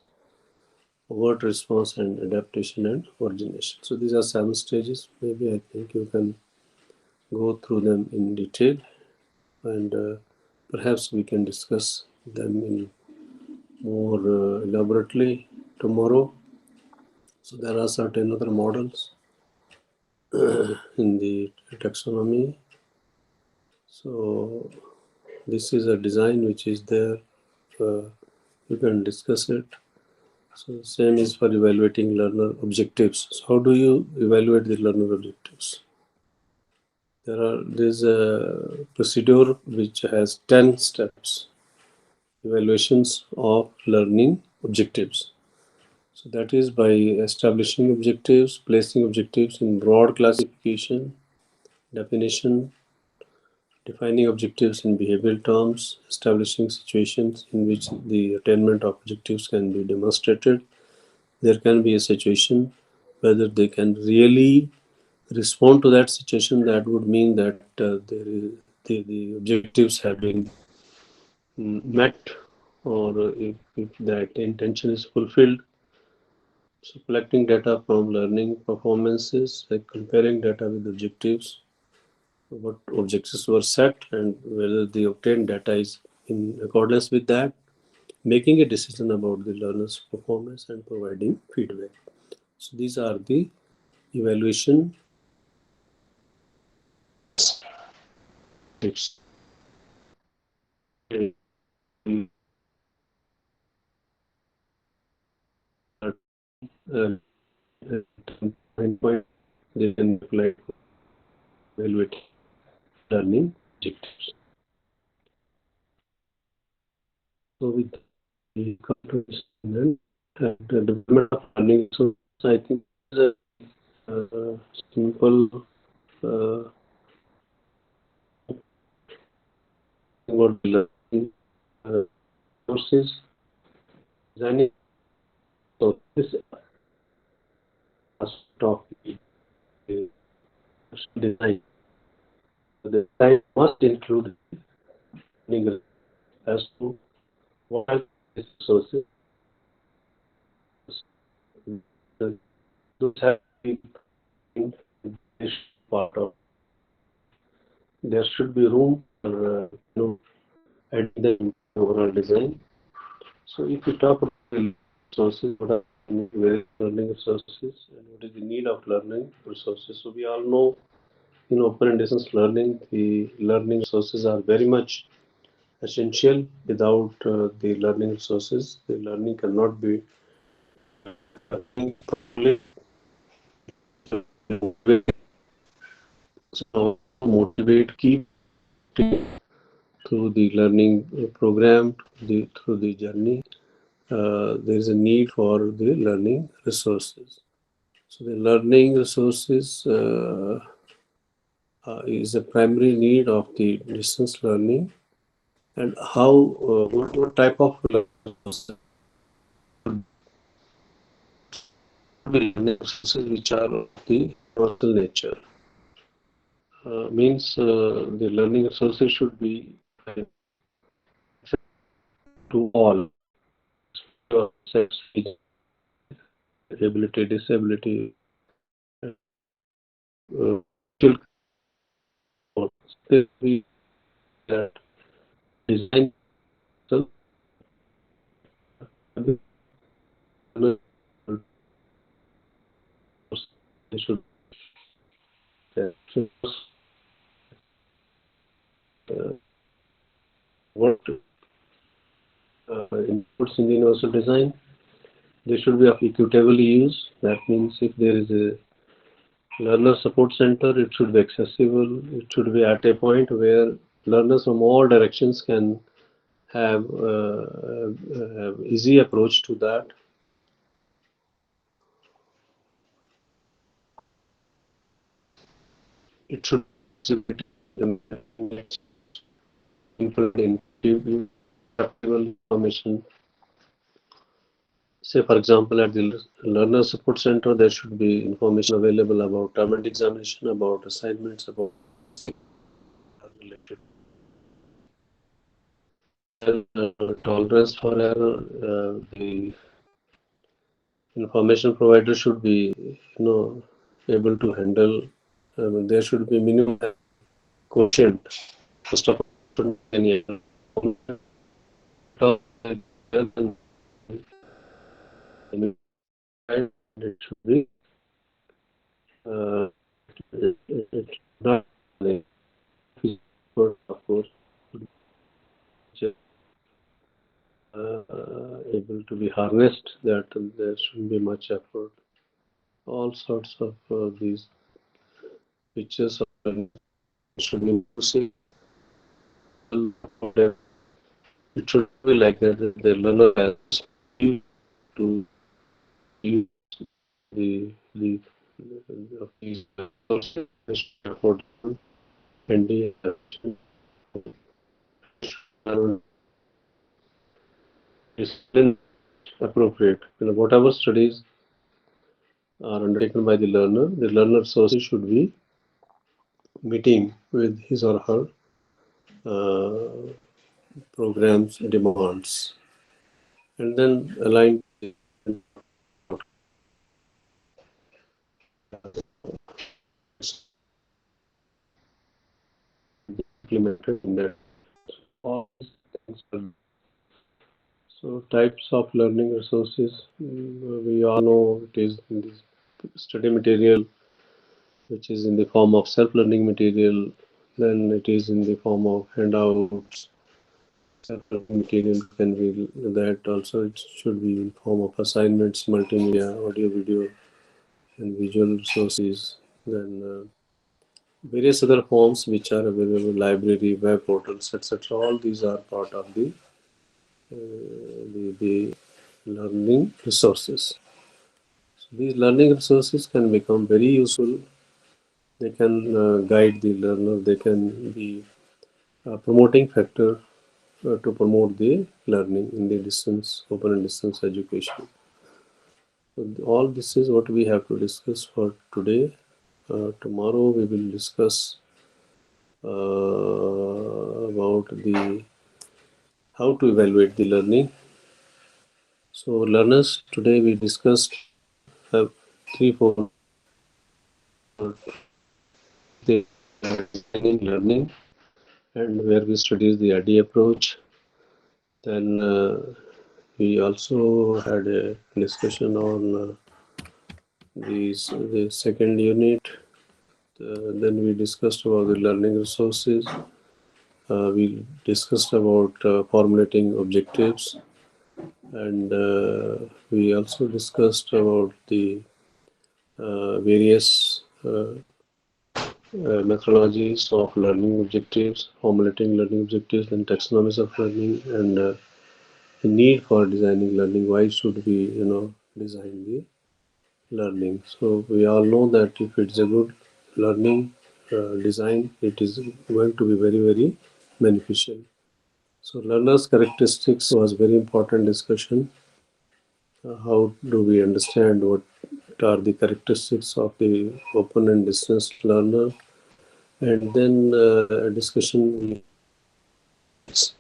Speaker 2: overt response, and adaptation and origination. So these are 7 stages. Maybe I think you can go through them in detail, and perhaps we can discuss them in more elaborately tomorrow. So there are certain other models in the taxonomy. So this is a design which is there. You can discuss it. So same is for evaluating learner objectives. So how do you evaluate the learner objectives? There's a procedure which has 10 steps. Evaluations of learning objectives. So that is by establishing objectives, placing objectives in broad classification, definition, defining objectives in behavioral terms, establishing situations in which the attainment of objectives can be demonstrated. There can be a situation whether they can really respond to that situation. That would mean that the objectives have been met, or if that intention is fulfilled. So collecting data from learning performances, like comparing data with objectives, what objectives were set and whether the obtained data is in accordance with that, making a decision about the learner's performance and providing feedback. So these are the evaluation tips. Point they can apply to evaluate learning objectives. So with the comprehension and the development of learning, so I think it's a simple about learning courses designing. So this aspect of the design. The design must include learning as to what are the resources. Those have been in this part of. There should be room for adding them in overall design. So if we talk about resources, what are various learning resources and what is the need of learning resources? So we all know in open and distance learning, the learning resources are very much essential. Without the learning resources, the learning cannot be so motivate, keep through the learning program, through the journey. There is a need for the learning resources. So the learning resources is a primary need of the distance learning, and how what type of resources learning resources which are of the universal nature. Means the learning resources should be to all sex, ability, disability, uh, that design they should work inputs in the universal design. They should be of equitable use. That means if there is a learner support center, it should be accessible. It should be at a point where learners from all directions can have easy approach to that. It should be information. Say, for example, at the learner support center, there should be information available about term and examination, about assignments, about related tolerance for error. The information provider should be, able to handle. There should be minimum quotient. First of all, any it should be it should not of course able to be harnessed, that there shouldn't be much effort. All sorts of these pictures should be using. It should be like that the learner has to use the of these effort and the discipline appropriate. Whatever studies are undertaken by the learner sources should be meeting with his or her programs demands, and then align implemented in that. All these things so types of learning resources, we all know it is in this study material, which is in the form of self-learning material, then it is in the form of handouts. Self-learning material can be that also, it should be in form of assignments, multimedia, audio, video, and visual resources. Then various other forms which are available, library, web portals, etc. All these are part of the learning resources. So these learning resources can become very useful. They can guide the learner. They can be a promoting factor to promote the learning in the distance, open and distance education. So all this is what we have to discuss for today. Tomorrow we will discuss about the how to evaluate the learning. So learners, today we discussed 3-4 the learning, and where we studied the IDEA approach. Then we also had a discussion on the second unit. Then we discussed about the learning resources. We discussed about formulating objectives, and we also discussed about the various methodologies of learning objectives, formulating learning objectives, and taxonomies of learning, and the need for designing learning. Why should we, design the learning? So we all know that if it's a good learning design, it is going to be very, very beneficial. So learners' characteristics was very important discussion. How do we understand what are the characteristics of the open and distance learner? And then a discussion steps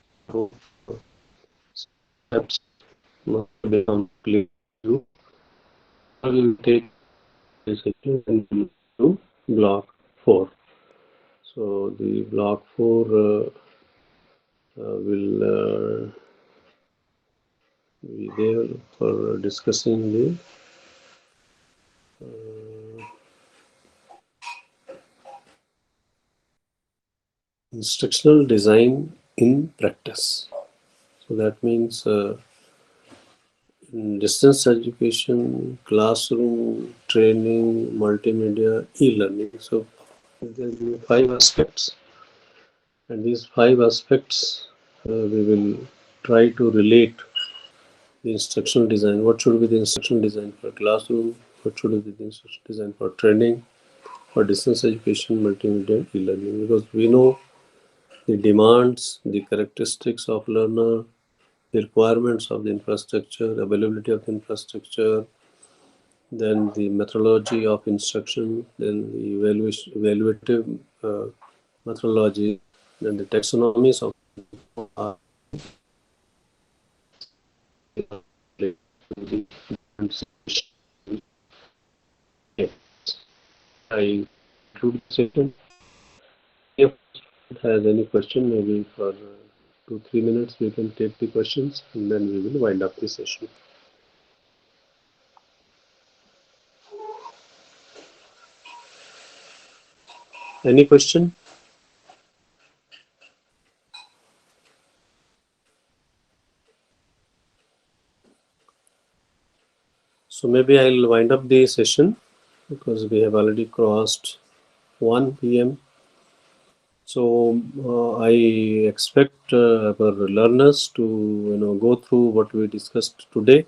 Speaker 2: must become clear. I will take this and to block 4. So the block 4 will be there for discussing the instructional design in practice. So that means in distance education, classroom, training, multimedia, e-learning. So there will be 5 aspects, and these 5 aspects we will try to relate the instructional design. What should be the instructional design for classroom? What should be the instructional design for training, for distance education, multimedia, e-learning? Because we know the demands, the characteristics of learner, the requirements of the infrastructure, availability of the infrastructure, then the methodology of instruction, then the evaluative methodology, then the taxonomies of I conclude the session. If it has any question, maybe for 2-3 minutes we can take the questions and then we will wind up the session. Any question? So maybe I'll wind up the session because we have already crossed 1 p.m. So I expect our learners to go through what we discussed today,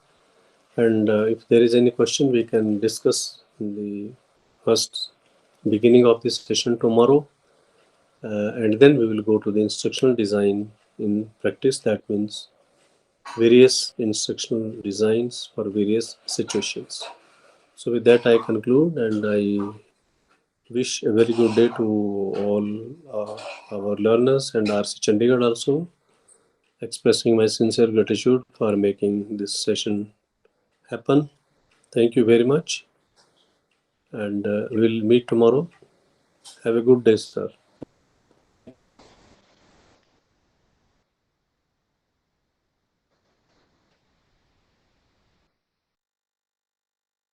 Speaker 2: and if there is any question, we can discuss in the first beginning of this session tomorrow, and then we will go to the instructional design in practice. That means various instructional designs for various situations. So with that, I conclude, and I wish a very good day to all our learners and RC Chandigarh also, expressing my sincere gratitude for making this session happen. Thank you very much, and we'll meet tomorrow. Have a good day, sir.